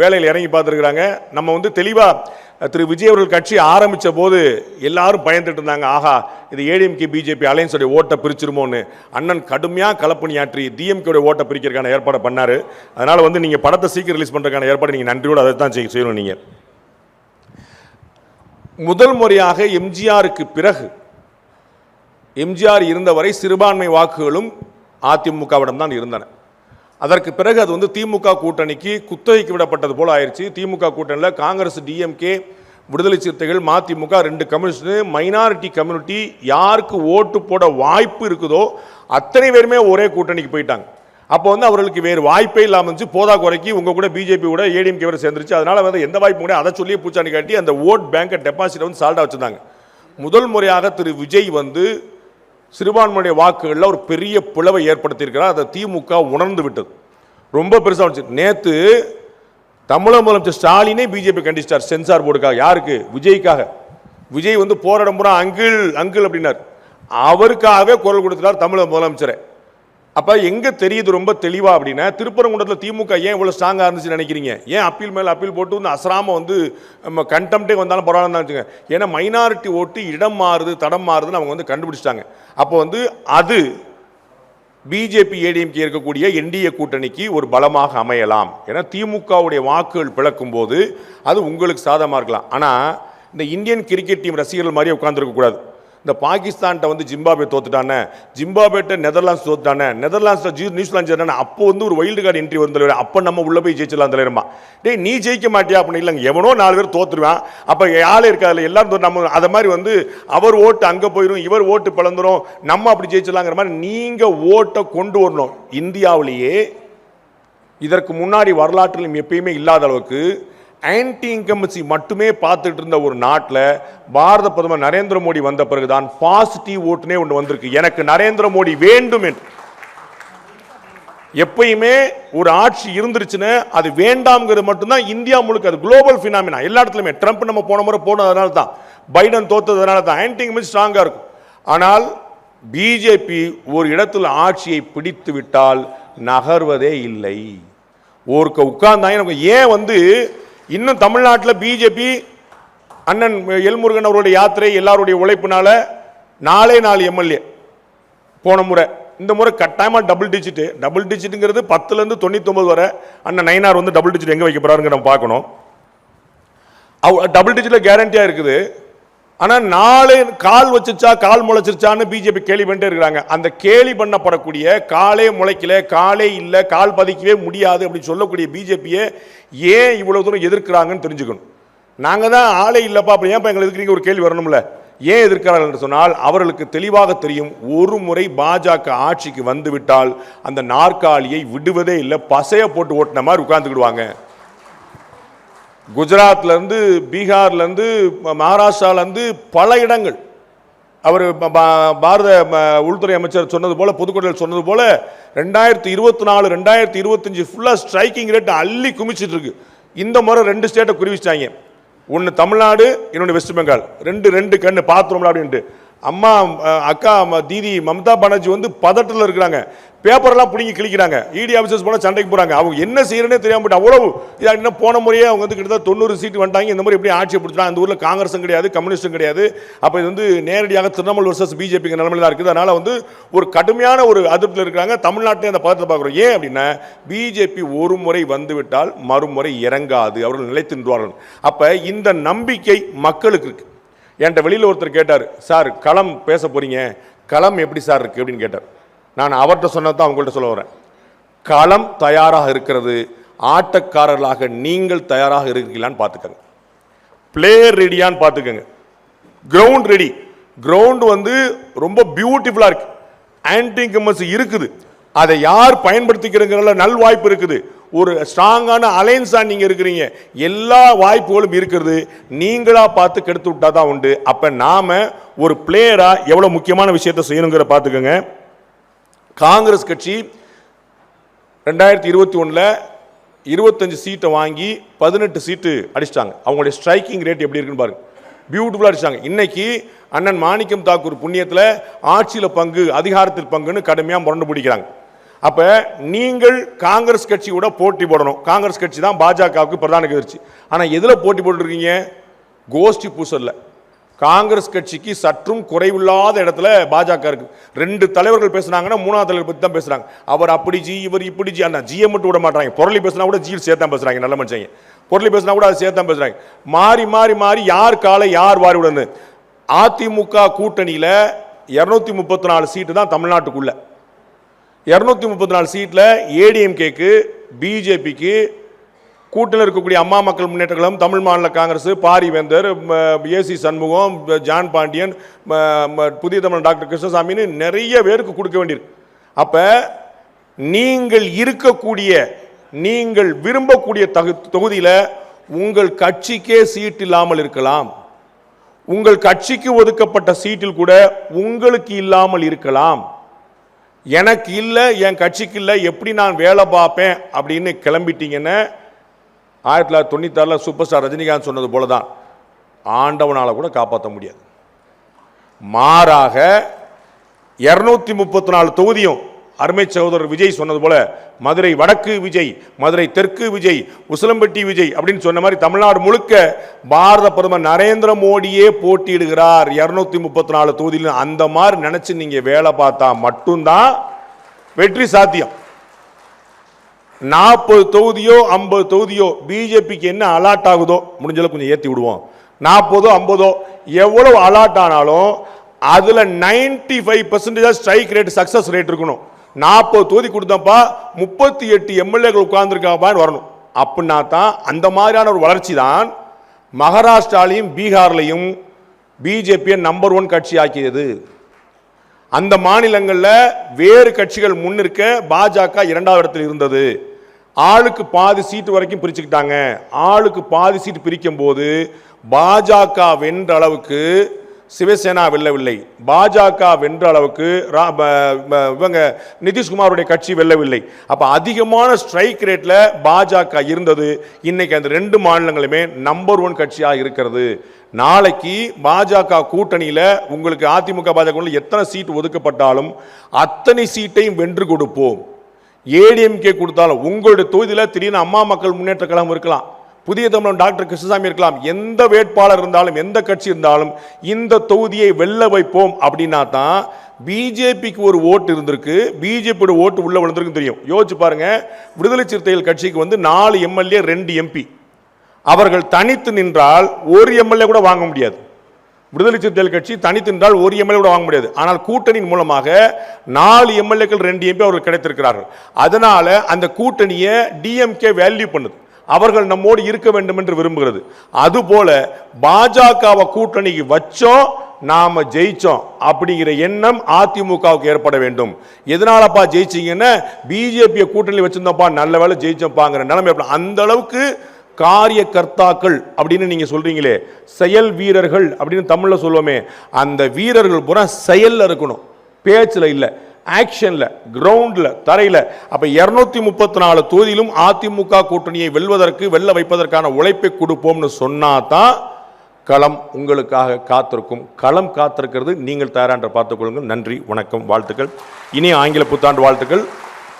வேலையில் இறங்கி பார்த்துருக்குறாங்க. நம்ம வந்து தெளிவாக திரு விஜய் அவர்கள் கட்சி ஆரம்பித்த போது எல்லாரும் பயந்துட்டு இருந்தாங்க, ஆஹா இது ஏடிஎம்கே பிஜேபி அலையன்ஸோடைய ஓட்டை பிரிச்சிருமோன்னு. அண்ணன் கடுமையாக கலப்பணியாற்றி டிஎம்கேடைய ஓட்டை பிரிக்கிறதுக்கான ஏற்பாடு பண்ணார். அதனால் வந்து நீங்கள் படத்தை சீக்கிரம் ரிலீஸ் பண்ணுறதுக்கான ஏற்பாடு நீங்கள் நன்றியோடு அதை தான் செய்யணும். நீங்கள் முதல் முறையாக எம்ஜிஆருக்கு பிறகு, எம்ஜிஆர் இருந்தவரை சிறுபான்மை வாக்குகளும் அதிமுகவிடம் தான் இருந்தன. அதற்கு பிறகு அது வந்து திமுக கூட்டணிக்கு குத்தகைக்கு விடப்பட்டது போல ஆயிடுச்சு. திமுக கூட்டணியில் காங்கிரஸ், டிஎம்கே, விடுதலை சிறுத்தைகள், மதிமுக, 2 கம்யூனிஸ்ட், மைனாரிட்டி கம்யூனிட்டி யாருக்கு ஓட்டு போட வாய்ப்பு இருக்குதோ அத்தனை பேருமே ஒரே கூட்டணிக்கு போயிட்டாங்க. அப்போ வந்து அவர்களுக்கு வேறு வாய்ப்பே இல்லாமல் இருந்துச்சு. போதா குறைக்கு உங்கள் கூட பிஜேபி கூட ஏடிஎம்கே வரை சேர்ந்துருச்சு. அதனால் வந்து எந்த வாய்ப்பு கூட அதை சொல்லியே பூச்சாண்டி காட்டி அந்த ஓட் பேங்கை டெபாசிட்டை வந்து சால்டாக வச்சுருந்தாங்க. முதல் முறையாக திரு விஜய் வந்து சிறுபான்மையுடைய வாக்குகளில் ஒரு பெரிய பிளவை ஏற்படுத்தியிருக்கிறார். அதை திமுக உணர்ந்து விட்டது. ரொம்ப பெருசாக வந்துச்சு. நேற்று தமிழக முதலமைச்சர் ஸ்டாலினே பிஜேபி கண்டிச்சிட்டார் சென்சார் போர்டுக்காக. யாருக்கு? விஜய்க்காக. விஜய் வந்து போராடம் பூரா அங்கிள் அங்கிள் அப்படின்னார். அவருக்காகவே குரல் கொடுத்துட்டார் தமிழக முதலமைச்சரை. அப்போ எங்கே தெரியுது ரொம்ப தெளிவாக அப்படின்னா, திருப்பரங்குன்றத்தில் திமுக ஏன் இவ்வளோ ஸ்ட்ராங்காக இருந்துச்சுன்னு நினைக்கிறீங்க? ஏன் அப்பீல் மேலே அப்பீல் போட்டு வந்து அசராமல் வந்து நம்ம கண்டெம்ட்டே வந்தாலும் பரவாயில்ல வச்சுங்க. ஏன்னா மைனாரிட்டி ஓட்டு இடம் மாறுது, தடம் மாறுதுன்னு அவங்க வந்து கண்டுபிடிச்சிட்டாங்க. அப்போ வந்து அது பிஜேபி ஏடிஎம்கே இருக்கக்கூடிய என்டிஏ கூட்டணிக்கு ஒரு பலமாக அமையலாம். ஏன்னா திமுகவுடைய வாக்குகள் பிளக்கும் போது அது உங்களுக்கு சாதகமாக இருக்கலாம். ஆனால் இந்த இந்தியன் கிரிக்கெட் டீம் ரசிகர்கள் மாதிரியே உட்கார்ந்துருக்கக்கூடாது. இந்த பாகிஸ்தான்கிட்ட வந்து ஜிம்பாபே தோத்துட்டானே, ஜிம்பாபேட்ட நெதர்லாண்ட்ஸ் தோத்துட்டானே, நெதர்லாண்ட்ஸில் நியூசிலாந்து ஜெயிச்சானே, அப்போ வந்து ஒரு வைல்டு கார்டு என்ட்ரி வந்து தலைவர், அப்போ நம்ம உள்ள போய் ஜெயிச்சிடலாம் தலைவரமா. டேய் நீ ஜெயிக்க மாட்டியா அப்படின்னு இல்லைங்க, எவனோ 4 பேர் தோத்துருவான். அப்போ ஆளே இருக்காதுல, எல்லாரும் நம்ம அதை மாதிரி வந்து அவர் ஓட்டு அங்கே போயிடும், இவர் ஓட்டு பிளந்துடும், நம்ம அப்படி ஜெயிச்சிடலாங்கிற மாதிரி நீங்கள் ஓட்டை கொண்டு வரணும். இந்தியாவிலேயே இதற்கு முன்னாடி வரலாற்றிலும் எப்பயுமே இல்லாத அளவுக்கு ஆன்டி இன்கம்பன்சி மட்டுமே பார்த்துட்டு இருந்த ஒரு நாட்டில் பாரத பிரதமர் நரேந்திர மோடி வந்த பிறகுதான் பாசிட்டிவ் ஓட்டுனே ஒன்று வந்திருக்கு. எனக்கு நரேந்திர மோடி வேண்டும் என்று. எப்பயுமே ஒரு ஆட்சி இருந்துருச்சுன்னு அது வேண்டாம்ங்கிறது மட்டும்தான் இந்தியா முழுக்க, அது குளோபல் பினாமினா. எல்லா இடத்துலையுமே ட்ரம்ப் நம்ம போன முறை போனதுனால தான், பைடன் தோத்ததுனால தான் ஆன்டி இன்கம்பன்சி ஸ்ட்ராங்காக இருக்கும். ஆனால் பிஜேபி ஒரு இடத்துல ஆட்சியை பிடித்து விட்டால் நகர்வதே இல்லை. ஒரு உட்கார்ந்தாங்க. ஏன் வந்து இன்னும் தமிழ்நாட்டில் பிஜேபி அண்ணன் எல்முருகன் அவருடைய யாத்திரை எல்லாருடைய உழைப்பினால 4 எம்எல்ஏ போன முறை, இந்த முறை கட்டாயமாக டபுள் டிஜிட்டுங்கிறது 10லேருந்து 99 வரை. அண்ணன் நயினார் வந்து டபுள் டிஜிட் எங்கே வைக்க போறாருங்க நம்ம பார்க்கணும். டபுள் டிஜிட்ல கேரண்டியாக இருக்குது. ஆனால் 4 கால் வச்சிருச்சா கால் முளைச்சிருச்சான்னு பிஜேபி கேலி பண்ணிட்டே இருக்கிறாங்க. அந்த கேலி பண்ணப்படக்கூடிய காலே முளைக்கல, காலே இல்லை, கால் பதிக்கவே முடியாது அப்படின்னு சொல்லக்கூடிய பிஜேபியை ஏன் இவ்வளவு தூரம் எதிர்க்கிறாங்கன்னு தெரிஞ்சுக்கணும். நாங்கள் தான் ஆளே இல்லைப்பா, அப்படி ஏன் எங்களை எதிர்க்கிறீங்க ஒரு கேள்வி வரணும்ல. ஏன் எதிர்க்கிறார்கள் என்று சொன்னால் அவர்களுக்கு தெளிவாக தெரியும், ஒரு முறை பாஜக ஆட்சிக்கு வந்து விட்டால் அந்த நாற்காலியை விடுவதே இல்லை, பசைய போட்டு ஓட்டின மாதிரி உட்கார்ந்துக்கிடுவாங்க. குஜராத்லேருந்து, பீகார்லேருந்து, மகாராஷ்டிராலேருந்து பல இடங்கள் அவர் பாரத உள்துறை அமைச்சர் சொன்னது போல, புதுக்கோட்டையில் சொன்னது போல 2024 2025 ஃபுல்லாக ஸ்ட்ரைக்கிங் ரேட் அள்ளி குமிச்சிட்டு இருக்கு. இந்த முறை 2 ஸ்டேட்டை குறிவிச்சிட்டாங்க. ஒன்று தமிழ்நாடு, இன்னொன்று வெஸ்ட் பெங்கால். 2 கண்ணு பார்த்துரும்ல அப்படின்ட்டு. அம்மா அக்கா தீதி மம்தா பானர்ஜி வந்து பதட்டத்தில் இருக்கிறாங்க. பேப்பரெல்லாம் பிடிங்கி கிழிக்கிறாங்க. இடி ஆஃபீஸர்ஸ் போனால் சண்டைக்கு போகிறாங்க. அவங்க என்ன செய்யறேன்னே தெரியாம போட்டு அவ்வளவு இதாக இன்னும் போன முறையே அவங்க வந்து கிட்டத்தட்ட 90 சீட்டு வந்துட்டாங்க. இந்த மாதிரி எப்படி ஆட்சியை பிடிச்சிட்டாங்க. அந்த ஊரில் காங்கிரஸும் கிடையாது, கம்யூனிஸ்டும் கிடையாது. அப்போ இது வந்து நேரடியாக திரிணாமுல் வர்சஸ் பிஜேபிக்கு நிலைமையில் தான் இருக்குது. அதனால் வந்து ஒரு கடுமையான ஒரு அதிருப்தியில் இருக்கிறாங்க. தமிழ்நாட்டிலே அந்த பதத்தை பார்க்குறோம். ஏன் அப்படின்னா பிஜேபி ஒரு முறை வந்துவிட்டால் மறுமுறை இறங்காது, அவர்கள் நிலைத்து நின்றார்கள். அப்போ இந்த நம்பிக்கை மக்களுக்கு இருக்கு. என்கிட்ட வெளியில் ஒருத்தர் கேட்டார், சார் களம் பேச போறீங்க, களம் எப்படி சார் இருக்கு அப்படின்னு கேட்டார். நான் அவர்கிட்ட சொன்னதான் அவங்கள்ட்ட சொல்ல வரேன். களம் தயாராக இருக்கிறது, ஆட்டக்காரர்களாக நீங்கள் தயாராக இருக்கீங்களான்னு பார்த்துக்கங்க. பிளேயர் ரெடியான்னு பார்த்துக்கங்க. Ground ready. கிரவுண்ட் வந்து ரொம்ப பியூட்டிஃபுல்லாக இருக்கு, ஆன்டி இன்கம்பன்சி இருக்குது. அதை யார் பயன்படுத்திக்கிறதுங்கிற நல் வாய்ப்பு இருக்குது. ஒரு ஸ்ட்ராங்கான அலைன்ஸா நீங்க இருக்கிறீங்க. எல்லா வாய்ப்புகளும் இருக்கிறது. நீங்களா பார்த்து கெடுத்து விட்டா தான் உண்டு. அப்ப நாம ஒரு பிளேயரா எவ்வளவு முக்கியமான விஷயத்தை செய்யணுங்கிற பார்த்துக்கோங்க. காங்கிரஸ் கட்சி 2021 25 சீட்டை வாங்கி 18 சீட்டு அடிச்சிட்டாங்க. அவங்களுடைய ஸ்ட்ரைக்கிங் ரேட் எப்படி இருக்குன்னு பாருங்க. பியூட்டிஃபுல்லாக அடிச்சாங்க. இன்னைக்கு அண்ணன் மாணிக்கம் தாக்கூர் புண்ணியத்தில் ஆட்சியில் பங்கு, அதிகாரத்தில் பங்குன்னு கடுமையாக முரண்டு பிடிக்கிறாங்க. அப்ப நீங்கள் காங்கிரஸ் கட்சியோட போட்டி போடணும். காங்கிரஸ் கட்சி தான் பாஜகவுக்கு பிரதான எதிர்ச்சி. ஆனா எதுல போட்டி போட்டுருக்கீங்க? கோஷ்டி பூசல்ல. காங்கிரஸ் கட்சிக்கு சற்றும் குறைவில்லாத இடத்துல பாஜக இருக்கு. 2 தலைவர்கள் பேசுனாங்கன்னா 3ஆவது தலைவர் பத்தி தான் பேசுறாங்க. அவர் அப்படி ஜி, இவர் இப்படி ஜி. அண்ணா ஜியை மட்டும் விட மாட்டாங்க. பொருளி பேசினா கூட ஜி சேர்த்தான் பேசுறாங்க. நல்ல மனுஷங்க. பொருளி பேசினா கூட அதை சேர்த்தான் பேசுறாங்க. மாறி மாறி மாறி யார் காலை யார் வாரி விடனு. அதிமுக கூட்டணியில 234 சீட்டு தான் தமிழ்நாட்டுக்குள்ள. 234 சீட்ல ஏடிஎம்கேக்கு, பிஜேபிக்கு, கூட்டணியில் இருக்கக்கூடிய அம்மா மக்கள் முன்னேற்ற கழகம், தமிழ் மாநில காங்கிரஸ், பாரிவேந்தர், ஏசி சண்முகம், ஜான் பாண்டியன், புதிய தமிழ் டாக்டர் கிருஷ்ணசாமின்னு நிறைய பேருக்கு கொடுக்க வேண்டியிருக்கு. அப்ப நீங்கள் இருக்கக்கூடிய, நீங்கள் விரும்பக்கூடிய தொகுதியில் உங்கள் கட்சிக்கே சீட் இல்லாமல் இருக்கலாம். உங்கள் கட்சிக்கு ஒதுக்கப்பட்ட சீட்டில் கூட உங்களுக்கு இல்லாமல் இருக்கலாம். எனக்கு இல்லை, என் கட்சிக்கு இல்லை, எப்படி நான் வேலை பார்ப்பேன் அப்படின்னு கிளம்பிட்டீங்கன்னு 1996 சூப்பர் ஸ்டார் ரஜினிகாந்த் சொன்னது போலதான், ஆண்டவனால கூட காப்பாற்ற முடியாது. மாறாக 234 தொகுதியும் அருமை சகோதரர் விஜய் சொன்னது போல மதுரை வடக்கு விஜய், மதுரை தெற்கு விஜய், உசிலம்பட்டி விஜய் அப்படின்னு சொன்ன மாதிரி தமிழ்நாடு முழுக்க பாரத பிரதமர் நரேந்திர மோடியே போட்டியிடுகிறார் 234 தொகுதியில். அந்த மாதிரி நினைச்சு நீங்க வேலை பார்த்தா மட்டும்தான் வெற்றி சாத்தியம். 40 தொகுதியோ 50 தொகுதியோ பிஜேபிக்கு என்ன அலாட் ஆகுதோ முடிஞ்சளவு கொஞ்சம் ஏற்றி விடுவோம். 40 50 எவ்வளவு அலாட் ஆனாலும் அதுல 95% ஸ்ட்ரைக் ரேட், சக்சஸ் ரேட் இருக்கணும். 40 தொகுதி கொடுத்தப்பா 38 எம்எல்ஏக்கள் உட்கார்ந்துருக்காப்பான்னு வரணும். அப்படின்னா தான் அந்த மாதிரியான ஒரு வளர்ச்சி தான் மகாராஷ்டிராலையும் பீகார்லையும் பிஜேபியை நம்பர் 1 கட்சி ஆக்கியது. அந்த மாநிலங்களில் வேறு கட்சிகள் முன்னிற்க பாஜக 2வது இடத்தில் இருந்தது. ஆளுக்கு பாதி சீட்டு வரைக்கும் பிரிச்சுக்கிட்டாங்க. ஆளுக்கு பாதி சீட்டு பிரிக்கும் போது பாஜக வென்ற அளவுக்கு சிவசேனா வெல்லவில்லை. பாஜக வென்ற அளவுக்கு இவங்க நிதிஷ்குமாருடைய கட்சி வெல்லவில்லை. அப்ப அதிகமான ஸ்ட்ரைக் ரேட்ல பாஜக இருந்தது. இன்னைக்கு அந்த 2 மாநிலங்களுமே நம்பர் 1 கட்சியாக இருக்கிறது. நாளைக்கு பாஜக கூட்டணியில உங்களுக்கு அதிமுக பாஜக எத்தனை சீட் ஒதுக்கப்பட்டாலும் அத்தனை சீட்டையும் வென்று கொடுப்போம். ஏடிஎம்கே கொடுத்தாலும் உங்களுடைய தொகுதியில் திடீர்னு அம்மா மக்கள் முன்னேற்ற கழகம் இருக்கலாம், புதிய தமிழன் டாக்டர் கிருஷ்ணசாமி இருக்கலாம். எந்த வேட்பாளர் இருந்தாலும், எந்த கட்சி இருந்தாலும் இந்த தொகுதியை வெல்ல வைப்போம். அப்படின்னா தான் பிஜேபிக்கு ஒரு ஓட்டு இருந்திருக்கு, பிஜேபியோட ஓட்டு உள்ள விழுந்திருக்கு தெரியும். யோசிச்சு பாருங்க, விடுதலை சிறுத்தைகள் கட்சிக்கு 4 எம்எல்ஏ 2 எம்பி. அவர்கள் தனித்து நின்றால் 1 எம்எல்ஏ கூட வாங்க முடியாது. விடுதலை சிறுத்தைகள் கட்சி தனித்து நின்றால் 1 எம்எல்ஏ கூட வாங்க முடியாது. ஆனால் கூட்டணியின் மூலமாக 4 எம்எல்ஏக்கள் 2 எம்பி அவர்கள் கிடைத்திருக்கிறார்கள். அதனால அந்த கூட்டணியை டிஎம்கே வேல்யூ பண்ணுது. அவர்கள் நம்மோடு இருக்க வேண்டும் என்று விரும்புகிறது. அதுபோல பாஜகவை கூட்டணிக்கு வச்சோம், நாம ஜெயிச்சோம் அப்படிங்கிற எண்ணம் அதிமுகவுக்கு ஏற்பட வேண்டும். எதனாலப்பா ஜெயிச்சீங்கன்னா பிஜேபி கூட்டணி வச்சிருந்தோம்ப்பா, நல்ல வேலை ஜெயிச்சோம்ப்பாங்கிற நிலைமை. அந்த அளவுக்கு காரிய கர்த்தாக்கள் அப்படின்னு நீங்க சொல்றீங்களே, செயல் வீரர்கள் அப்படின்னு தமிழ்ல சொல்லுவோமே, அந்த வீரர்கள் பூரா செயல்ல இருக்கணும், பேச்சுல இல்ல, ஆக்ஷன்ல, கிரவுண்ட்ல, தரையில. அப்ப 234 தொகுதியிலும் அதிமுக கூட்டணியை வெல்ல வைப்பதற்கான உழைப்பை கொடுப்போம்னு சொன்னா தான் களம் உங்களுக்காக காத்திருக்கும். களம் காத்திருக்கிறது, நீங்கள் தயாராக பார்த்துக்கொள்ளுங்கள். நன்றி, வணக்கம், வாழ்த்துக்கள். இனிய ஆங்கில புத்தாண்டு வாழ்த்துக்கள்.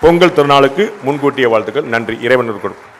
பொங்கல் திருநாளுக்கு முன்கூட்டிய வாழ்த்துக்கள். நன்றி. இறைவன் இருக்கட்டும்.